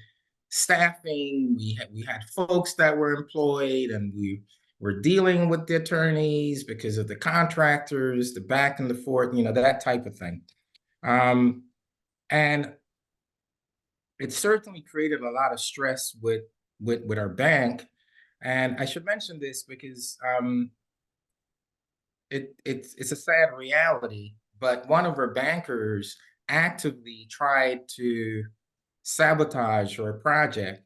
staffing. We had folks that were employed, and we were dealing with the attorneys because of the contractors, the back and the forth, you know, that type of thing. And it certainly created a lot of stress with our bank. And I should mention this because it's a sad reality, but one of our bankers actively tried to sabotage our project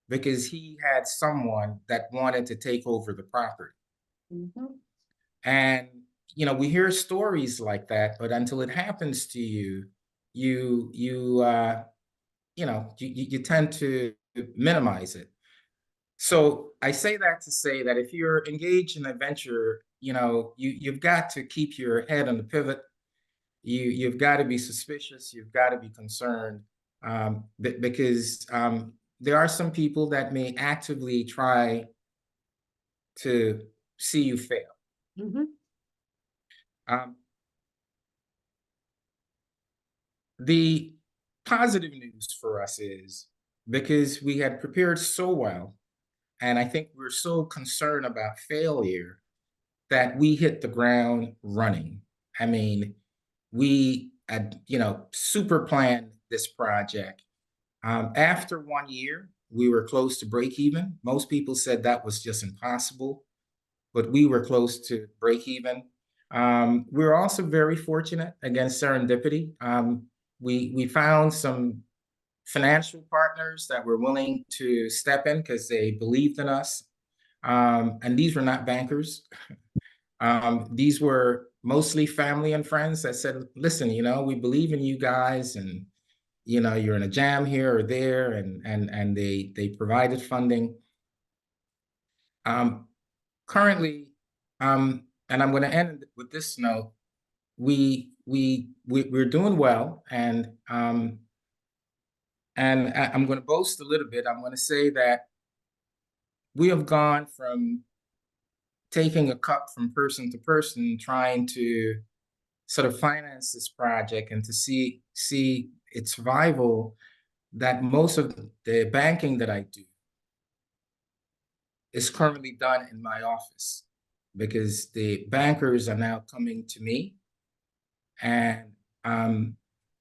because he had someone that wanted to take over the property. Mhm. And, you know, we hear stories like that, but until it happens to you, you tend to minimize it. So I say that to say that if you're engaged in a venture, you know, you've got to keep your head on the pivot. You've got to be suspicious. You've got to be concerned, because there are some people that may actively try to see you fail. Mhm. The positive news for us is because we had prepared so well, and I think we're so concerned about failure that we hit the ground running. I mean, we had, you know, super planned this project. After 1 year, we were close to break even. Most people said that was just impossible, but we were close to break even. We're also very fortunate, against serendipity. We found some financial partners that were willing to step in because they believed in us. And these were not bankers. These were mostly family and friends that said, listen, you know, we believe in you guys, and, you know, you're in a jam here or there, and they provided funding. Currently, and I'm going to end with this note, we're doing well, and I'm going to boast a little bit. I'm going to say that we have gone from taking a cup from person to person, trying to sort of finance this project and to see its survival, that most of the banking that I do is currently done in my office because the bankers are now coming to me. And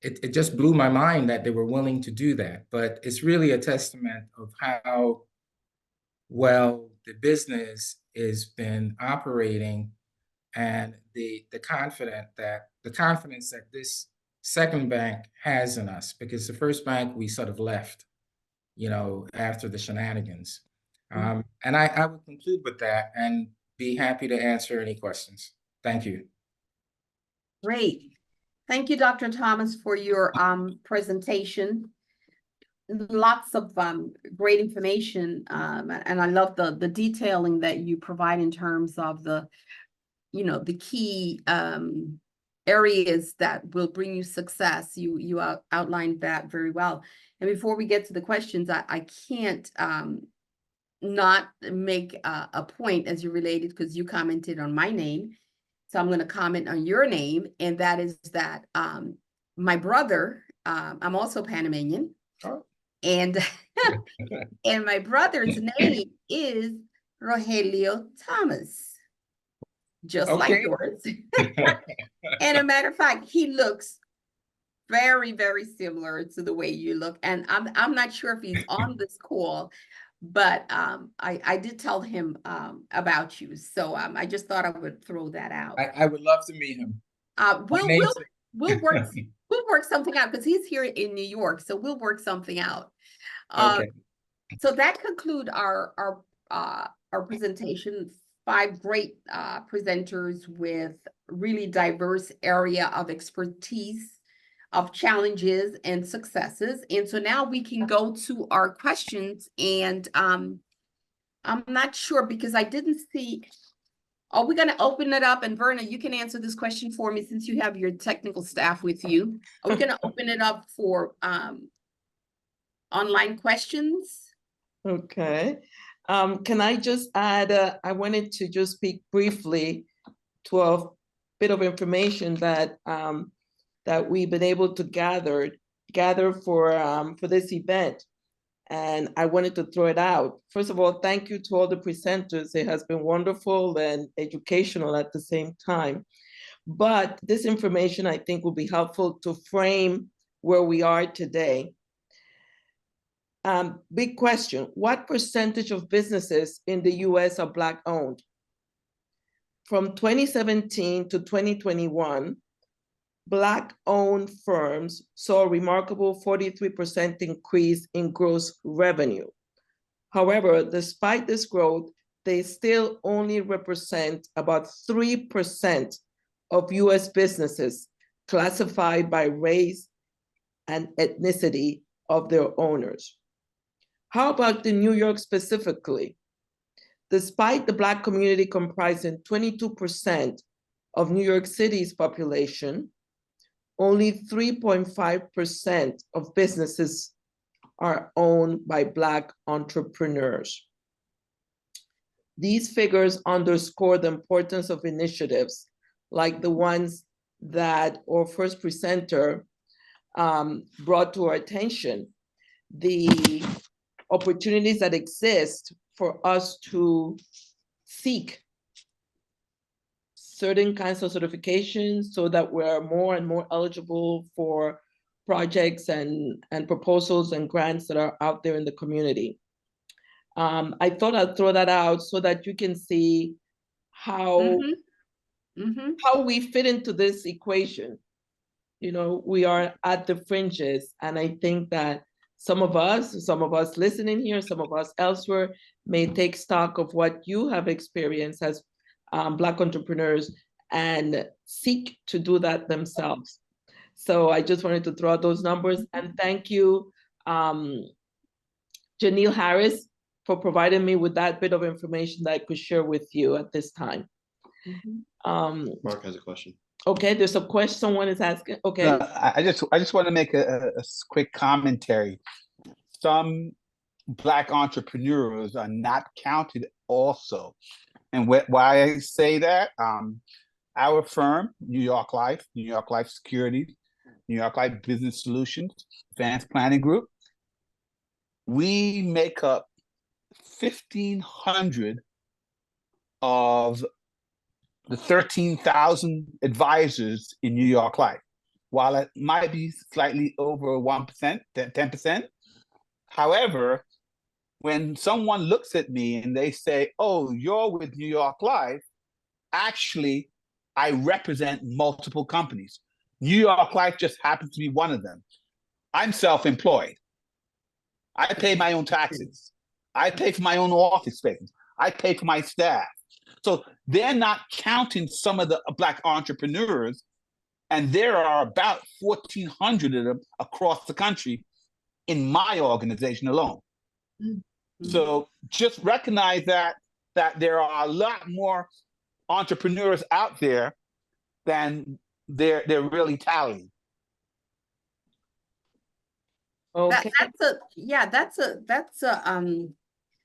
it just blew my mind that they were willing to do that. But it's really a testament of how well the business has been operating, and the confidence that this second bank has in us, because the first bank we sort of left, you know, after the shenanigans. And I would conclude with that and be happy to answer any questions. Thank you. Great. Thank you, Dr. Thomas, for your presentation. Lots of great information, and I love the detailing that you provide in terms of the, you know, the key areas that will bring you success. You outlined that very well. And before we get to the questions, I can't not make a point as you related, because you commented on my name. So I'm going to comment on your name, and that is that my brother, I'm also Panamanian, and and my brother's name is Rogelio Thomas, just like yours. And a matter of fact, he looks very, very similar to the way you look. And I'm not sure if he's on this call, but I did tell him about you. So I just thought I would throw that out. I would love to meet him. We'll namesake. we'll work something out because he's here in New York, so we'll work something out. Okay. So that conclude our presentation. 5 great presenters with really diverse area of expertise, of challenges and successes. And so now we can go to our questions. And I'm not sure because I didn't see. Are we going to open it up? And Verna, you can answer this question for me since you have your technical staff with you. Are we going to open it up for online questions? Okay. Can I just add, I wanted to just speak briefly to a bit of information that that we've been able to gather for this event. And I wanted to throw it out. First of all, thank you to all the presenters. It has been wonderful and educational at the same time. But this information, I think, will be helpful to frame where we are today. Big question, what percentage of businesses in the US are Black owned? From 2017 to 2021, Black owned firms saw a remarkable 43% increase in gross revenue. However, despite this growth, they still only represent about 3% of US businesses classified by race and ethnicity of their owners. How about in New York specifically? Despite the Black community comprising 22% of New York City's population, only 3.5% of businesses are owned by Black entrepreneurs. These figures underscore the importance of initiatives like the ones that our first presenter brought to our attention, the opportunities that exist for us to seek certain kinds of certifications so that we're more and more eligible for projects and proposals and grants that are out there in the community. I thought I'd throw that out so that you can see how, how we fit into this equation. You know, we are at the fringes, and I think that some of us listening here, some of us elsewhere may take stock of what you have experienced as Black entrepreneurs and seek to do that themselves. So I just wanted to throw out those numbers, and thank you, Janelle Harris, for providing me with that bit of information that I could share with you at this time. Mark has a question. Okay, there's a question someone is asking. Okay. I just want to make a quick commentary. Some Black entrepreneurs are not counted also. And why I say that, our firm, New York Life Securities, New York Life Business Solutions, Advanced Planning Group, we make up 1,500 of the 13,000 advisors in New York Life. While it might be slightly over 1%, 10%, however, when someone looks at me and they say, oh, you're with New York Life, actually, I represent multiple companies. New York Life just happens to be one of them. I'm self-employed. I pay my own taxes. I pay for my own office space. I pay for my staff. So they're not counting some of the Black entrepreneurs, and there are about 1,400 of them across the country in my organization alone. Mm-hmm. So just recognize that there are a lot more entrepreneurs out there than they're really tallying. Okay. That's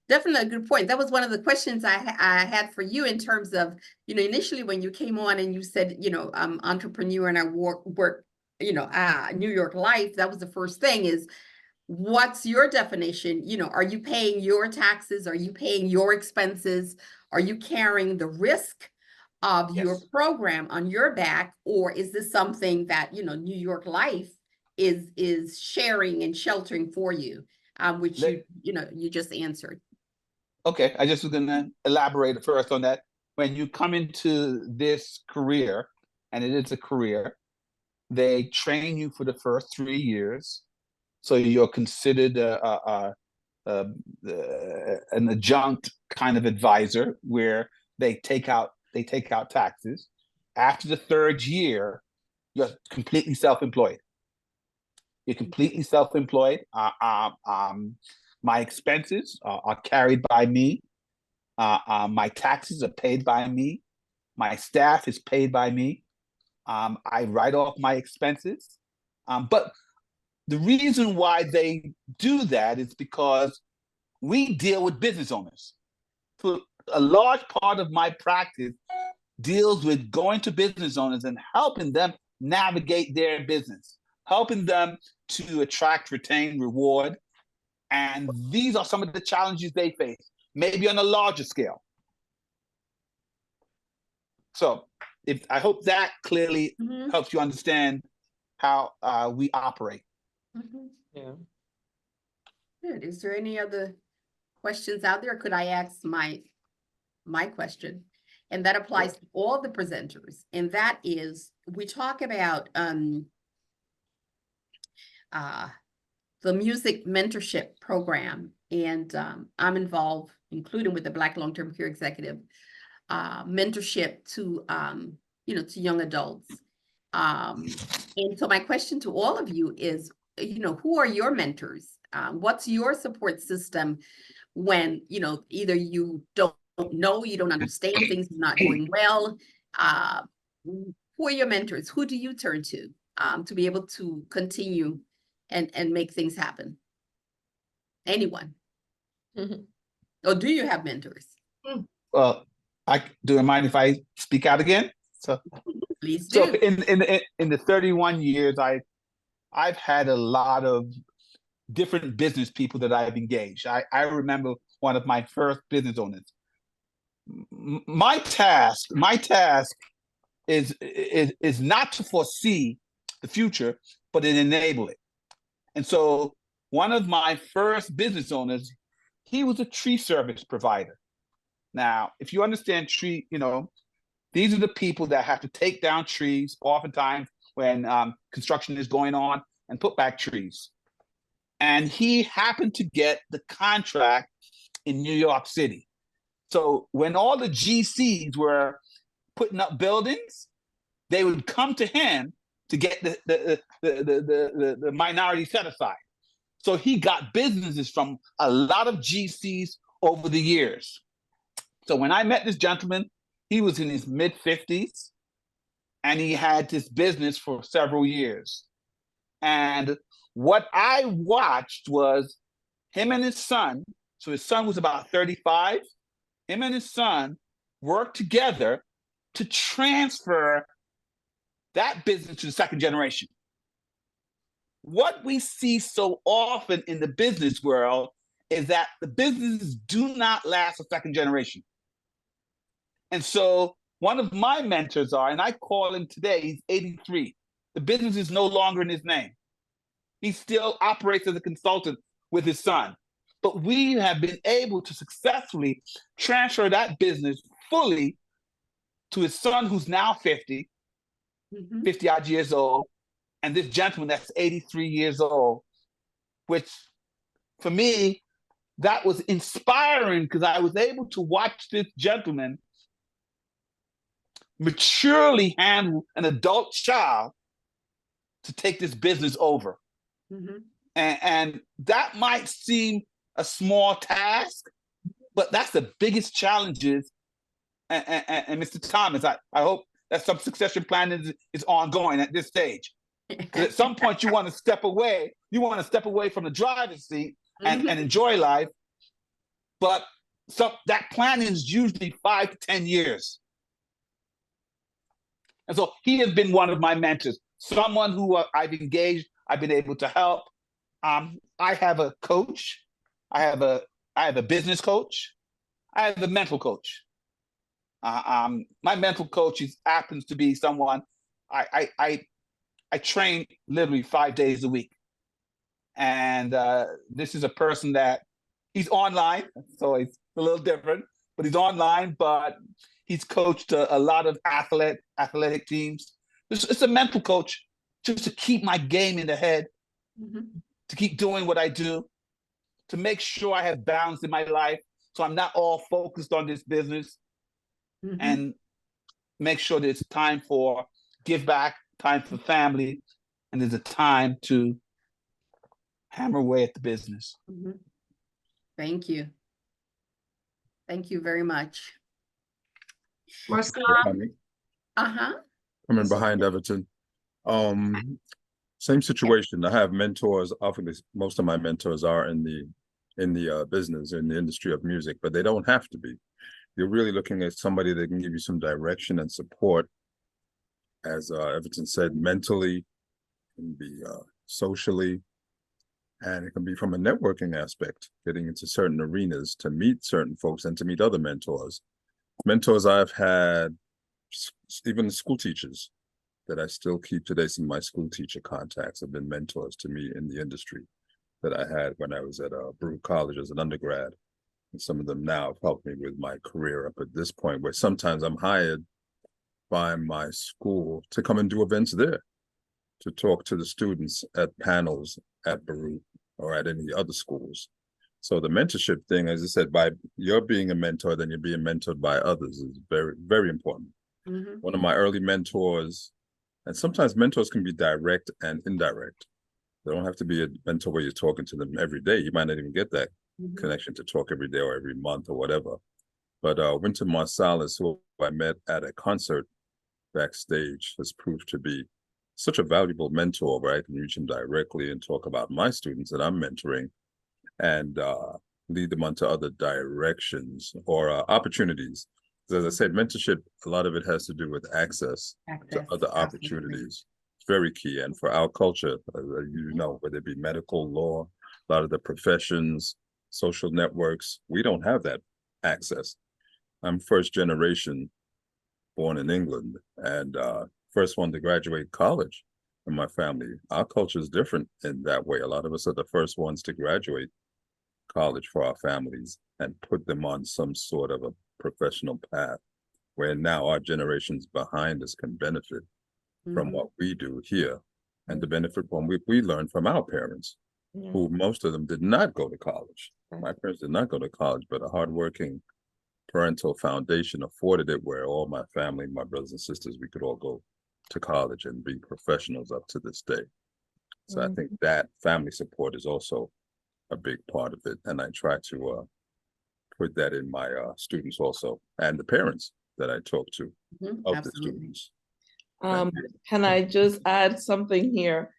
definitely a good point. That was one of the questions I had for you in terms of, you know, initially when you came on and you said, you know, entrepreneur and I work, you know, New York Life. That was the first thing is, what's your definition? You know, are you paying your taxes? Are you paying your expenses? Are you carrying the risk of your program on your back? Or is this something that, you know, New York Life is sharing and sheltering for you, which you know, you just answered. Okay, I just was gonna elaborate first on that. When you come into this career, and it is a career, they train you for the first 3 years, so you're considered an adjunct kind of advisor where they take out taxes. After the third year, you're completely self-employed. You're completely self-employed. My expenses are carried by me. My taxes are paid by me. My staff is paid by me. I write off my expenses. But the reason why they do that is because we deal with business owners. So a large part of my practice deals with going to business owners and helping them navigate their business, helping them to attract, retain, reward. And these are some of the challenges they face, maybe on a larger scale. So I hope that clearly helps you understand how we operate. Yeah. Good. Is there any other questions out there? Could I ask my question? And that applies to all the presenters. And that is, we talk about the music mentorship program, and I'm involved, including with the Black Long-Term Care Executive, mentorship to to young adults. And so my question to all of you is, who are your mentors? What's your support system when either you don't know, you don't understand, things are not going well? Who are your mentors? Who do you turn to be able to continue and make things happen? Anyone? Or do you have mentors? Well, do you mind if I speak out again? So please do. So in the 31 years, I've had a lot of different business people that I've engaged. I remember one of my first business owners. My task is not to foresee the future, but to enable it. And so one of my first business owners, he was a tree service provider. Now, if you understand tree, these are the people that have to take down trees oftentimes when construction is going on and put back trees. And he happened to get the contract in New York City. So when all the GCs were putting up buildings, they would come to him to get the minority set aside. So he got businesses from a lot of GCs over the years. So when I met this gentleman, he was in his mid-50s, and he had this business for several years. And what I watched was him and his son, so his son was about 35, him and his son worked together to transfer that business to the second generation. What we see so often in the business world is that the businesses do not last a second generation. And so one of my mentors and I call him today, he's 83. The business is no longer in his name. He still operates as a consultant with his son. But we have been able to successfully transfer that business fully to his son, who's now 50 odd years old, and this gentleman that's 83 years old, which for me, that was inspiring because I was able to watch this gentleman maturely handle an adult child to take this business over. And that might seem a small task, but that's the biggest challenges. And Mr. Thomas, I hope that some succession planning is ongoing at this stage. At some point, you want to step away. You want to step away from the driver's seat and enjoy life. But that planning is usually 5 to 10 years. And so he has been one of my mentors, someone who I've engaged, I've been able to help. I have a coach. I have a business coach. I have a mental coach. My mental coach happens to be someone I train literally 5 days a week. And this is a person that He's online, so it's a little different, but he's online, but he's coached a lot of athletic teams. It's a mental coach just to keep my game in the head, to keep doing what I do, to make sure I have balance in my life, so I'm not all focused on this business, and make sure that it's time for give back, time for family, and there's a time to hammer away at the business. Thank you. Thank you very much. Coming behind Everton. Same situation. I have mentors. Often, most of my mentors are in the business, in the industry of music, but they don't have to be. You're really looking at somebody that can give you some direction and support, as Everton said, mentally, can be socially, and it can be from a networking aspect, getting into certain arenas to meet certain folks and to meet other mentors. Mentors I've had, even school teachers that I still keep today, some of my school teacher contacts have been mentors to me in the industry that I had when I was at Baruch College as an undergrad. And some of them now have helped me with my career up at this point, where sometimes I'm hired by my school to come and do events there, to talk to the students at panels at Baruch or at any other schools. So the mentorship thing, as I said, by you're being a mentor, then you're being mentored by others is very, very important. One of my early mentors, and sometimes mentors can be direct and indirect. They don't have to be a mentor where you're talking to them every day. You might not even get that connection to talk every day or every month or whatever. But Winter Marsalis, who I met at a concert backstage, has proved to be such a valuable mentor, where I can reach him directly and talk about my students that I'm mentoring and lead them onto other directions or opportunities. As I said, mentorship, a lot of it has to do with access to other opportunities. It's very key. And for our culture, you know, whether it be medical, law, a lot of the professions, social networks, we don't have that access. I'm first generation, born in England, and first one to graduate college in my family. Our culture is different in that way. A lot of us are the first ones to graduate college for our families and put them on some sort of a professional path, where now our generations behind us can benefit from what we do here, and to benefit from we learned from our parents, who most of them did not go to college. My parents did not go to college, but a hardworking parental foundation afforded it, where all my family, my brothers and sisters, we could all go to college and be professionals up to this day. So I think that family support is also a big part of it, and I try to put that in my students also, and the parents that I talk to of the students. Can I just add something here?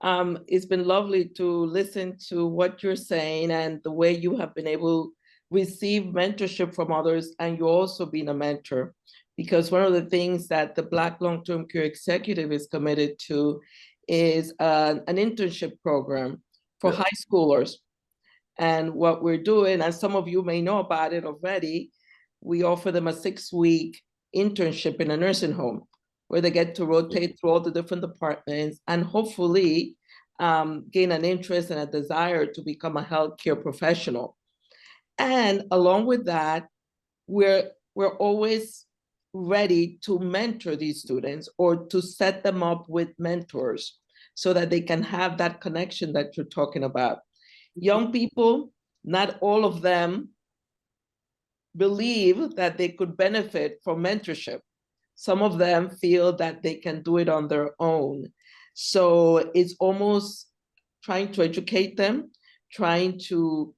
It's been lovely to listen to what you're saying and the way you have been able to receive mentorship from others, and you also being a mentor, because one of the things that the Black Long-Term Care Executive is committed to is an internship program for high schoolers. And what we're doing, and some of you may know about it already, we offer them a 6-week internship in a nursing home, where they get to rotate through all the different departments and hopefully gain an interest and a desire to become a healthcare professional. And along with that, we're always ready to mentor these students or to set them up with mentors so that they can have that connection that you're talking about. Young people, not all of them believe that they could benefit from mentorship. Some of them feel that they can do it on their own. So it's almost trying to educate them, trying to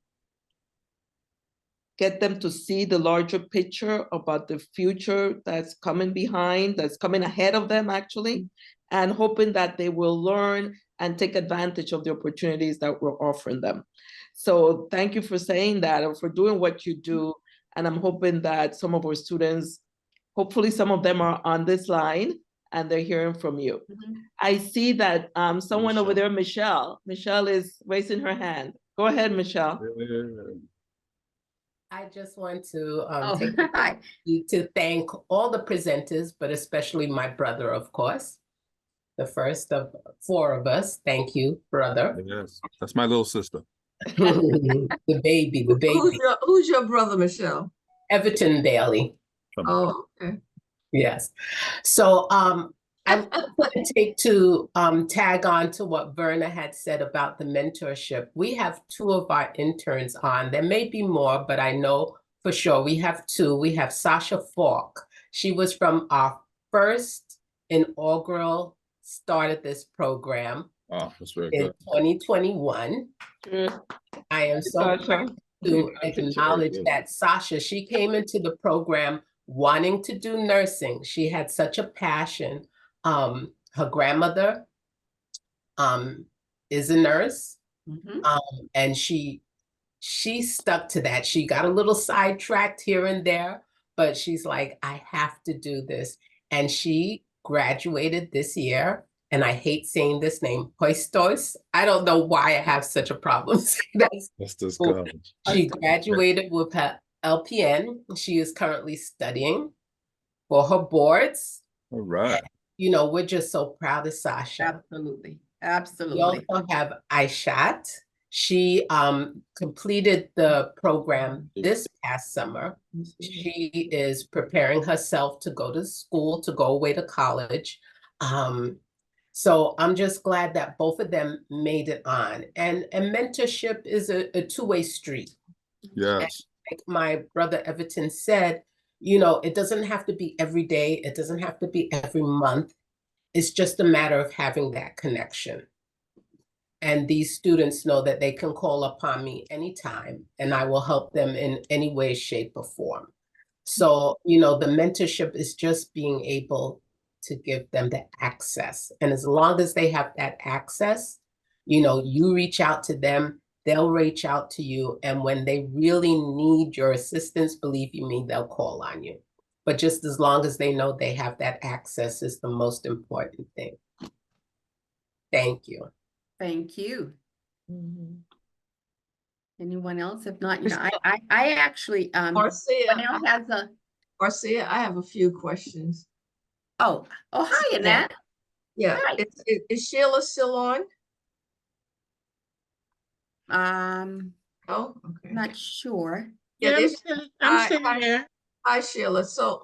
get them to see the larger picture about the future that's coming behind, that's coming ahead of them actually, and hoping that they will learn and take advantage of the opportunities that we're offering them. So thank you for saying that and for doing what you do. And I'm hoping that some of our students, hopefully some of them are on this line and they're hearing from you. I see that someone over there, Michelle is raising her hand. Go ahead, Michelle. I just want to to thank all the presenters, but especially my brother, of course, the first of 4 of us. Thank you, brother. Yes, that's my little sister. The baby, Who's your brother, Michelle? Everton Bailey. Oh, okay. Yes. So I want to take to tag on to what Verna had said about the mentorship. We have 2 of our interns on. There may be more, but I know for sure we have 2. We have Sasha Falk. She was from our first inaugural start of this program Oh, that's very in good. 2021. I am so proud to acknowledge that Sasha, she came into the program wanting to do nursing. She had such a passion. Her grandmother is a nurse, and she stuck to that. She got a little sidetracked here and there, but she's like, I have to do this. And she graduated this year. And I hate saying this name, Poistos. I don't know why I have such a problem saying That's this college. She graduated with her LPN. She is currently studying for her boards. All right. You know, we're just so proud of Sasha. Absolutely. Absolutely. We also have Aishat. She completed the program this past summer. She is preparing herself to go to school, to go away to college. So I'm just glad that both of them made it on. And mentorship is a 2-way street. Yes. And like my brother Everton said, you know, it doesn't have to be every day. It doesn't have to be every month. It's just a matter of having that connection. And these students know that they can call upon me anytime, and I will help them in any way, shape, or form. So, you know, the mentorship is just being able to give them the access. And as long as they have that access, you know, you reach out to them, they'll reach out to you. And when they really need your assistance, believe you me, they'll call on you. But just as long as they know they have that access is the most important thing. Thank you. Thank you. Anyone else? If not, you know, I actually Marcia, anyone else has a Marcia, I have a few questions. oh hi Annette. Yeah, Hi. is Sheila still on? Oh, okay. not sure. Yeah, there's- I'm still here. Hi, Sheila. So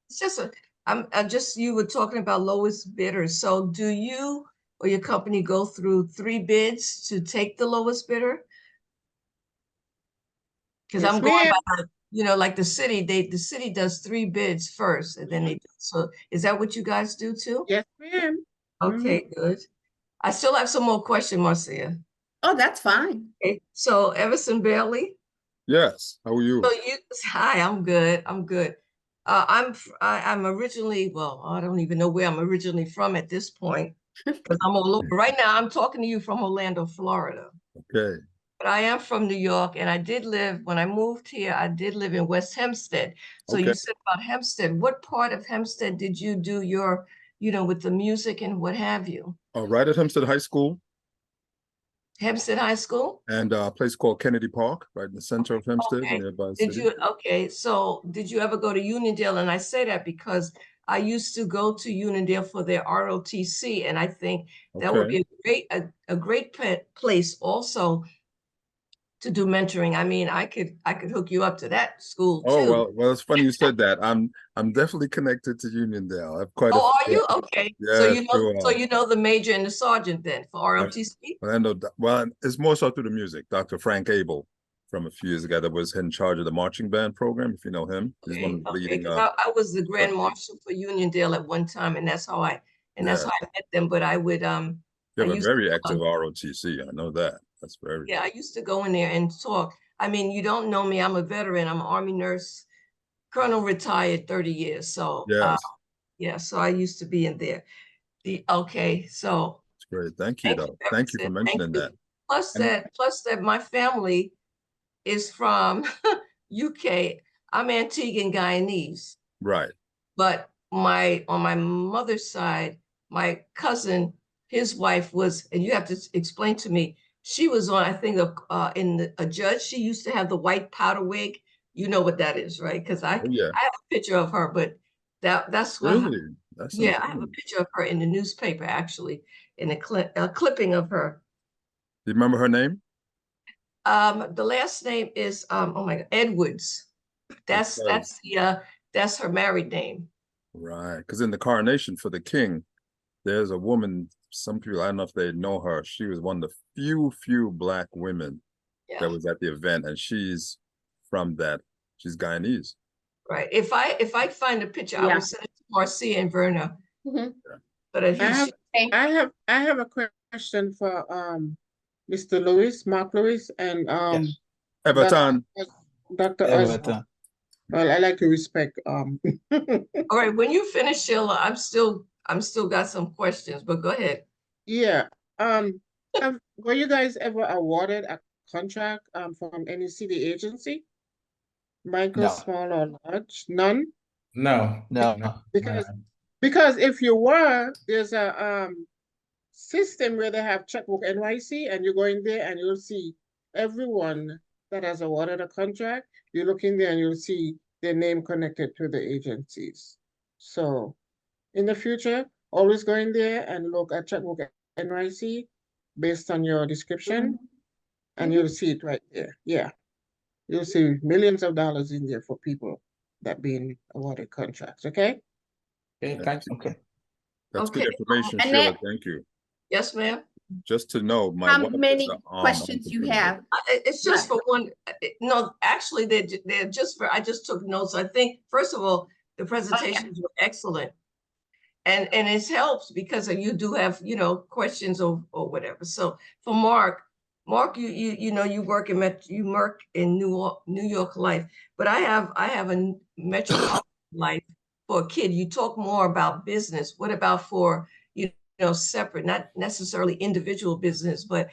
it's just I'm just, you were talking about lowest bidder. So do you or your company go through 3 bids to take the lowest bidder? Because Yes, I'm going ma'am. by, you know, like the city does 3 bids first, and then so is that what you guys do too? Yes, ma'am. Okay, good. I still have some more questions, Marcia. Oh, that's fine. Okay, so Everson Bailey. Yes. How are you? So hi, I'm good. I'm good. I'm originally, well, I don't even know where I'm originally from at this point, because I'm all over. Right now, I'm talking to you from Orlando, Florida. Okay. But I am from New York, and I did live, when I moved here, I did live in West Hempstead. So you Okay. said about Hempstead. What part of Hempstead did you do your, you know, with the music and what have you? Right at Hempstead High School. Hempstead High School? And a place called Kennedy Park, right in the center of Hempstead, Okay. nearby the Did city. you, okay, so did you ever go to Uniondale? And I say that because I used to go to Uniondale for their ROTC, and I think that would be a great place also to do mentoring. I mean, I could hook you up to that school Oh, too. well, it's funny you said that. I'm definitely connected to Uniondale. I've quite Oh, are you? Okay. So Yeah, you know the major and the sergeant then for ROTC? Well, it's more so through the music. Dr. Frank Abel from a few years ago that was in charge of the marching band program, if you know him. He's one of the leading. I was the grand marshal for Uniondale at one time, and that's how I met them. But I would You have a very active ROTC. I know that. That's very. Yeah, I used to go in there and talk. I mean, you don't know me. I'm a veteran. I'm an Army nurse, colonel retired 30 years. So yes. Yeah, so I used to be in there. Okay, so it's great. Thank you, though. Thank you for mentioning that. Plus that my family is from UK. I'm Antiguan Guyanese. Right. But on my mother's side, my cousin, his wife was, and you have to explain to me, she was on, I think, a judge. She used to have the white powder wig. You know what that is, right? Because I have a picture of her, but that's what. Really? I have a picture of her in the newspaper, actually, in a clipping of her. Do you remember her name? The last name is, oh my God, Edwards. That's her married name. Right, because in the coronation for the king, there's a woman, some people, I don't know if they know her, she was one of the few Black women that was at the event, and she's from that, she's Guyanese. Right. If I find a picture, I will send it to Marcia and Verna. But I have a question for Mr. Lewis, Mark Lewis, and Everton. Dr. Osborne. Well, I like to respect All right, when you finish, Sheila, I'm still got some questions, but go ahead. Yeah. Were you guys ever awarded a contract from any city agency? Micro, small, or large? None? No. Because if you were, there's a system where they have Checkbook NYC, and you go in there and you'll see everyone that has awarded a contract. You look in there and you'll see their name connected to the agencies. So in the future, always go in there and look at Checkbook NYC based on your description, and you'll see it right there. Yeah. You'll see millions of dollars in there for people that being awarded contracts. Okay? Okay, thanks. Okay. That's good information, and Sheila. that- Thank you. Yes, ma'am. Just to know, my How wife many is a, questions you entrepreneur. have? It's just for one. No, actually, they're just for. I just took notes. I think first of all, the presentations were excellent, and it helps because you do have questions or whatever. So for Mark, you work in New York life, but I have a metropolitan life for a kid. You talk more about business. What about for separate, not necessarily individual business, but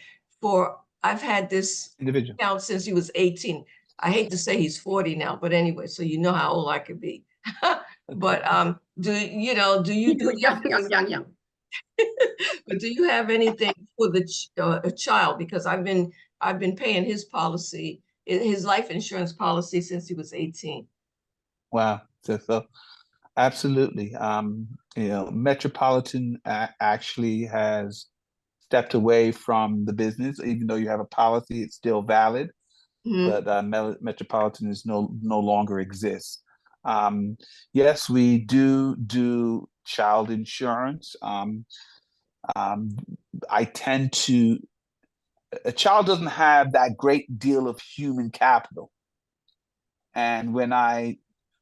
I've had this individual account since he was 18. I hate to say he's 40 now, but anyway, so you know how old I could be. But do you do young? But do you have anything for the a child? Because I've been paying his policy, his life insurance policy since he was 18. Wow. So absolutely. Metropolitan actually has stepped away from the business. Even though you have a policy, it's still valid. But Metropolitan is no longer exists. Yes, we do child insurance. I tend to. A child doesn't have that great deal of human capital, and when I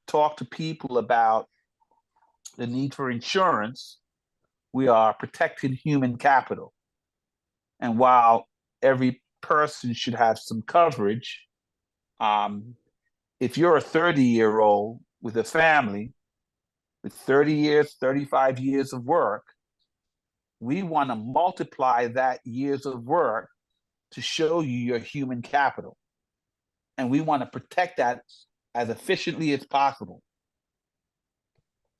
talk to people about the need for insurance, we are protecting human capital. And while every person should have some coverage, if you're a 30-year-old with a family with 30 years, 35 years of work, we want to multiply that years of work to show you your human capital. And we want to protect that as efficiently as possible.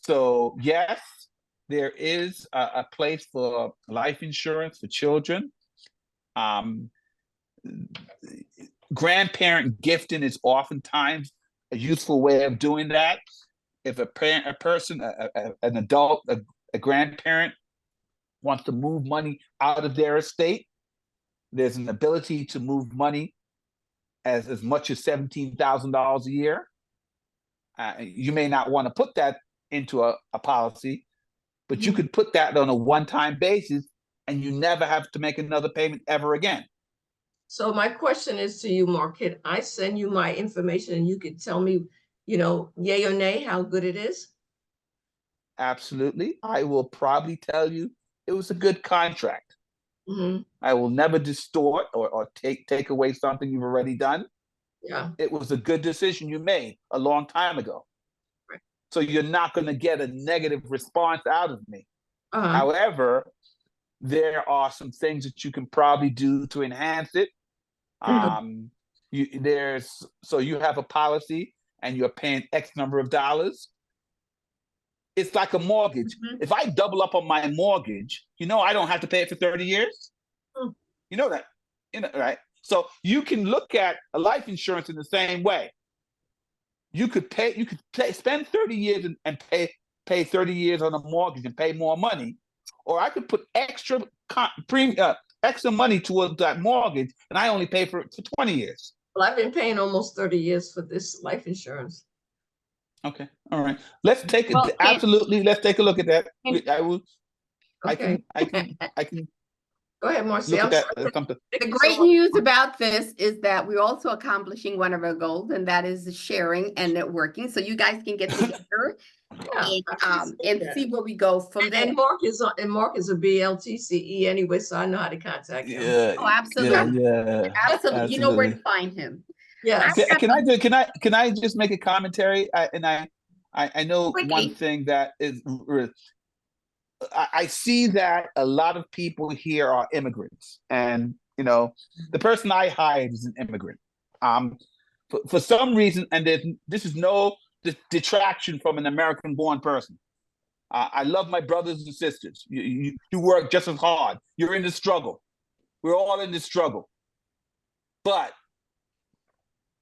So yes, there is a place for life insurance for children. Grandparent gifting is oftentimes a useful way of doing that. If an adult, a grandparent wants to move money out of their estate, there's an ability to move money as much as $17,000 a year. You may not want to put that into a policy, but you could put that on a one-time basis and you never have to make another payment ever again. So my question is to you, Mark, can I send you my information and you could tell me, yay or nay, how good it is? Absolutely. I will probably tell you it was a good contract. I will never distort or take away something you've already done. Yeah. It was a good decision you made a long time ago. Right. So you're not going to get a negative response out of me. However, there are some things that you can probably do to enhance it. So you have a policy and you're paying X number of dollars. It's like a mortgage. If I double up on my mortgage, I don't have to pay it for 30 years. You know that, right? So you can look at a life insurance in the same way. You could spend 30 years and pay 30 years on a mortgage and pay more money, or I could put extra extra money towards that mortgage, and I only pay for it for 20 years. Well, I've been paying almost 30 years for this life insurance. Okay, all right. Let's take it. Well, Absolutely, let's take a look at that. I will. Okay. I can Go ahead, Marcia. look at I'm that. sorry. Something. The Thank you so great much. news about this is that we're also accomplishing one of our goals, and that is sharing and networking. So you guys can get together Yeah, I appreciate and that. see where we go from there. And Mark is a BLTCE anyway, so I know how to contact him. Yeah. Oh, absolutely. Yeah. Absolutely. You know where to find him. Yes. Can I just make a commentary? I know Quickly. one thing that is. I see that a lot of people here are immigrants, and you know, the person I hired is an immigrant. For some reason, and this is no detraction from an American-born person. I love my brothers and sisters. You work just as hard. You're in the struggle. We're all in the struggle. But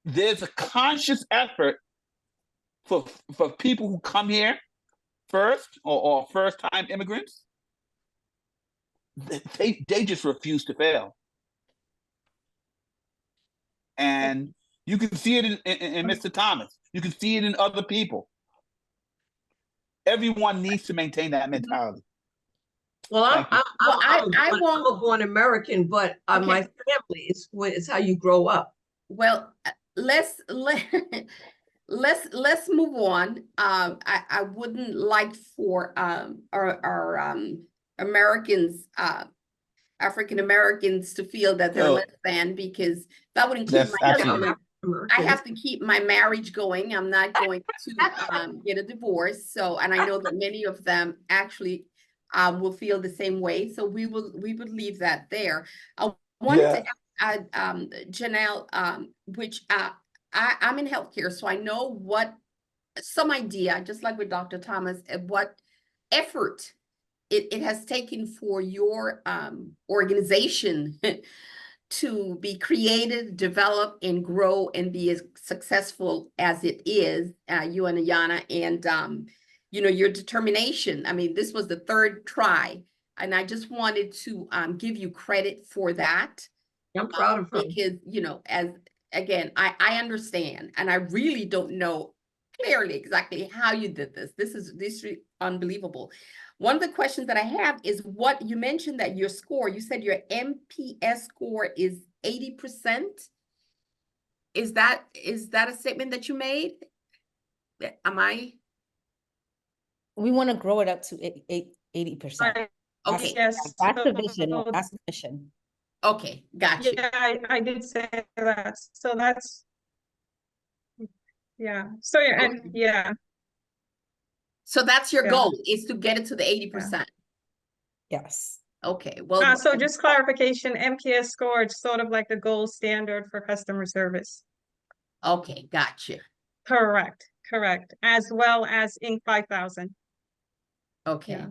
there's a conscious effort for people who come here first or first-time immigrants. They just refuse to fail. And you can see it in Mr. Thomas. You can see it in other people. Everyone needs to maintain that mentality. Well, I'm a born American, but Okay. my family is how you grow up. Well, let's move on. I wouldn't like for our Americans, African Americans, to feel that they're No. less than, because that would include That's myself. absolutely. I have to keep my marriage going. I'm not going to get a divorce. So, and I know that many of them actually will feel the same way. So we would leave that there. I wanted to add, Janelle, which I'm in healthcare, so I know some idea, just like with Dr. Thomas, of what effort it has taken for your organization to be created, develop, and grow, and be as successful as it is, you and Ayana, and you know, your determination. I mean, this was the third try, and I just wanted to give you credit for that. I'm proud of her. Because, you know, as again, I understand, and I really don't know clearly exactly how you did this. This is unbelievable. One of the questions that I have is what you mentioned, that your score, you said your MPS score is 80%. Is that a statement that you made? Am I? We want to grow it up to 80%. Okay. Yes. That's the vision. That's the mission. Okay, gotcha. Yeah, I did say that. So that's, yeah. So yeah. So that's your Yeah. goal, is to get it to the 80%. Yes. Okay, well. So just clarification, MPS score is sort of like the gold standard for customer service. Okay, gotcha. Correct, as well as Inc. 5000. Okay. Yeah.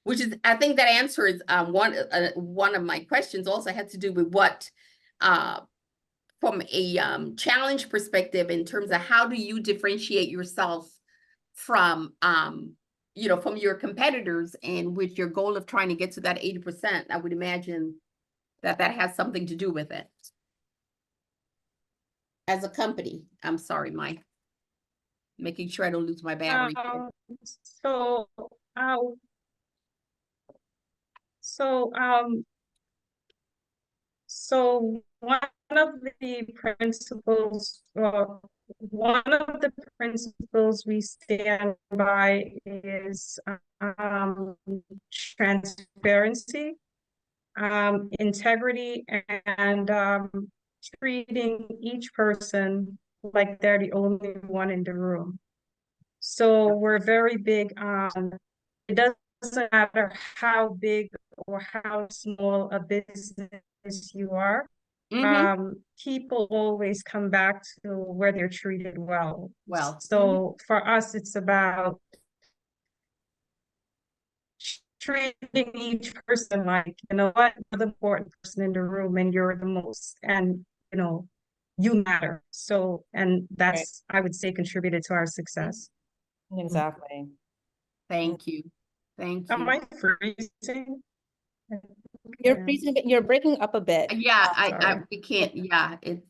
Which is, I think that answers one of my questions. Also had to do with what, from a challenge perspective, in terms of how do you differentiate yourself from, you know, from your competitors, and with your goal of trying to get to that 80%, I would imagine that has something to do with it. As a company, I'm sorry, Mike. Making sure I don't lose my battery. So one of the principles we stand by is transparency, integrity, and treating each person like they're the only one in the room. So we're very big on, it doesn't matter how big or how small a business you are. People always come back to where they're treated well. So for us, it's about treating each person like, you know what, you're the important person in the room, and you're the most, and you know, you matter. So, and that's, I would say, contributed to our success. Exactly. Thank you. Thank you. Am I freezing? You're Okay. freezing, you're breaking up a bit. Yeah, sorry. we can't, yeah, it's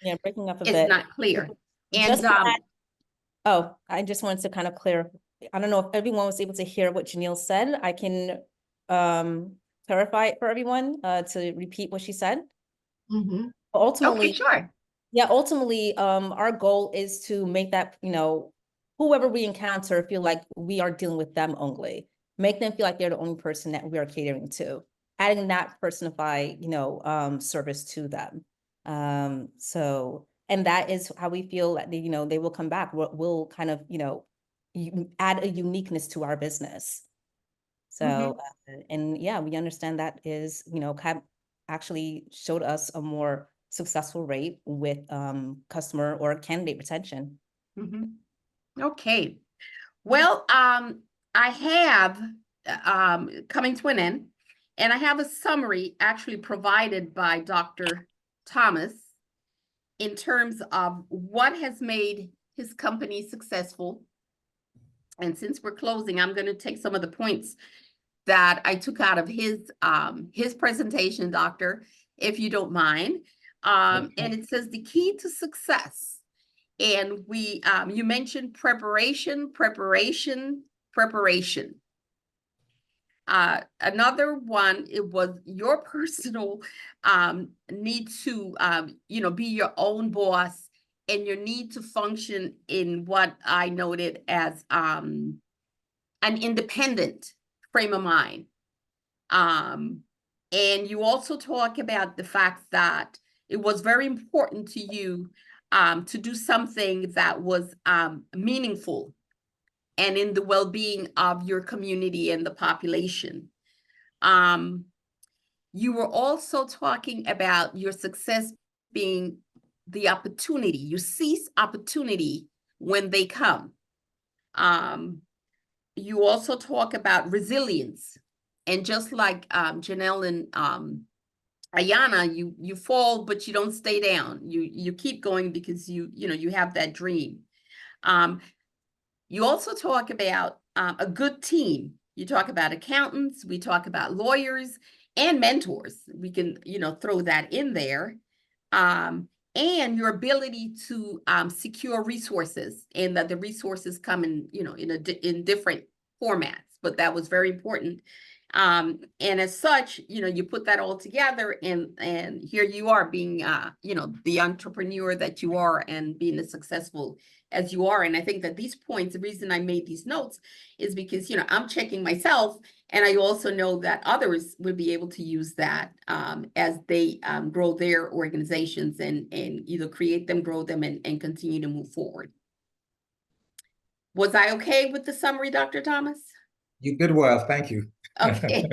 Yeah, breaking up a it's bit. not clear. Just And, to add- oh, I just wanted to kind of clear. I don't know if everyone was able to hear what Janelle said. I can clarify it for everyone to repeat what she said. Mm-hmm. okay, sure. Yeah, ultimately, our goal is to make that, whoever we encounter feel like we are dealing with them only. Make them feel like they're the only person that we are catering to, adding that personified, service to them. So, and that is how we feel that they will come back. We'll kind of, add a uniqueness to our business. So, and yeah, we understand that is, actually showed us a more successful rate with customer or candidate retention. Okay. Well, I have coming to an end, and I have a summary actually provided by Dr. Thomas in terms of what has made his company successful. And since we're closing, I'm going to take some of the points that I took out of his presentation, Doctor, if you don't mind. And it says the key to success. And you mentioned preparation. Another one, it was your personal need to, be your own boss, and your need to function in what I noted as an independent frame of mind. And you also talk about the fact that it was very important to you to do something that was meaningful and in the well-being of your community and the population. You were also talking about your success being the opportunity. You seize opportunity when they come. You also talk about resilience. And just like Janelle and Ayana, you fall, but you don't stay down. You keep going because you have that dream. You also talk about a good team. You talk about accountants, we talk about lawyers and mentors. We can, throw that in there. And your ability to secure resources, and that the resources come in, in different formats, but that was very important. And as such, you put that all together, and here you are being, the entrepreneur that you are, and being as successful as you are. And I think that these points, the reason I made these notes is because, I'm checking myself, and I also know that others would be able to use that as they grow their organizations and either create them, grow them, and continue to move forward. Was I okay with the summary, Dr. Thomas? You did well, thank you. Okay,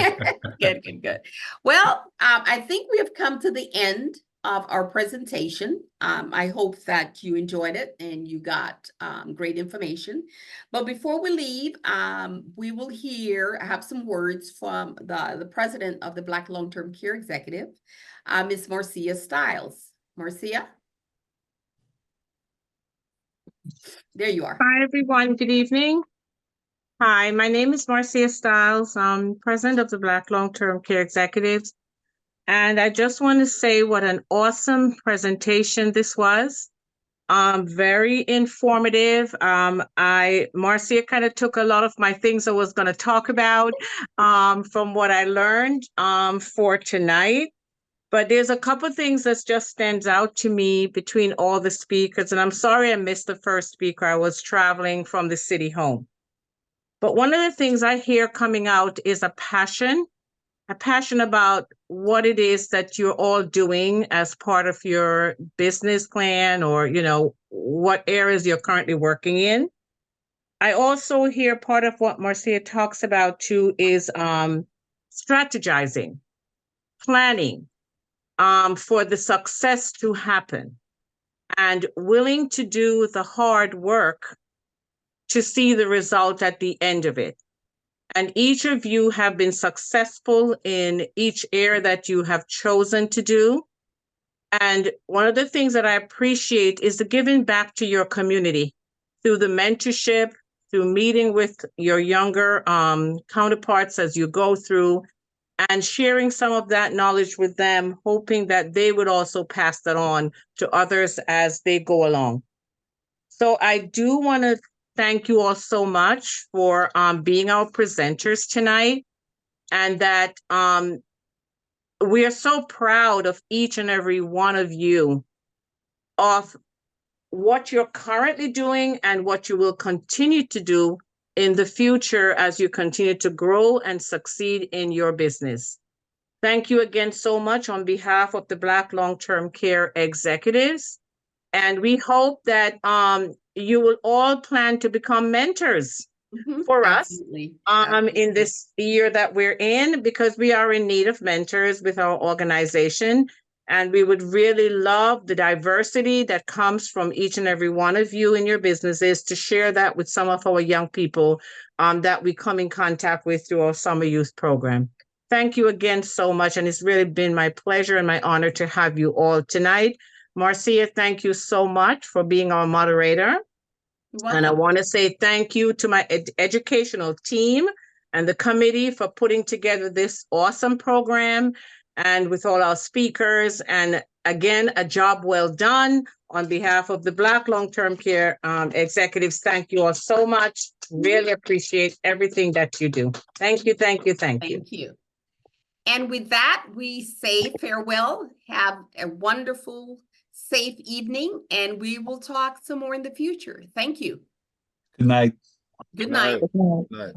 good. Well, I think we have come to the end of our presentation. I hope that you enjoyed it and you got great information. But before we leave, we will have some words from the president of the Black Long-Term Care Executive, Ms. Marcia Stiles. Marcia? There you are. Hi, everyone. Good evening. Hi, my name is Marcia Stiles. I'm president of the Black Long-Term Care Executives. And I just want to say what an awesome presentation this was. Very informative. Marcia kind of took a lot of my things I was going to talk about from what I learned for tonight. But there's a couple of things that just stands out to me between all the speakers. And I'm sorry I missed the first speaker. I was traveling from the city home. But one of the things I hear coming out is a passion about what it is that you're all doing as part of your business plan, or, what areas you're currently working in. I also hear part of what Marcia talks about too is strategizing, planning for the success to happen, and willing to do the hard work to see the result at the end of it. And each of you have been successful in each area that you have chosen to do. And one of the things that I appreciate is the giving back to your community through the mentorship, through meeting with your younger counterparts as you go through, and sharing some of that knowledge with them, hoping that they would also pass that on to others as they go along. So I do want to thank you all so much for being our presenters tonight, and that we are so proud of each and every one of you, of what you're currently doing and what you will continue to do in the future as you continue to grow and succeed in your business. Thank you again so much on behalf of the Black Long-Term Care executives. And we hope that you will all plan to become mentors for Absolutely. us in this year that we're in, because we are in need of mentors with our organization. And we would really love the diversity that comes from each and every one of you in your businesses to share that with some of our young people that we come in contact with through our summer youth program. Thank you again so much. And it's really been my pleasure and my honor to have you all tonight. Marcia, thank you so much for being our moderator. And I want to say thank you to my educational team and the committee for putting together this awesome program, and with all our speakers. And again, a job well done on behalf of the Black Long-Term Care executives. Thank you all so much. Really appreciate everything that you do. Thank you, thank you, thank you. Thank you. And with that, we say farewell. Have a wonderful, safe evening, and we will talk some more in the future. Thank you. Good night. Good night. Good night.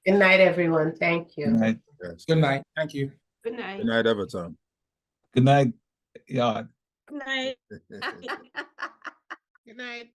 Good night, everyone. Thank you. Good night. Yes. Good night. Thank you. Good night. Good night, Everton. Good night. Yeah. Good night. Good night.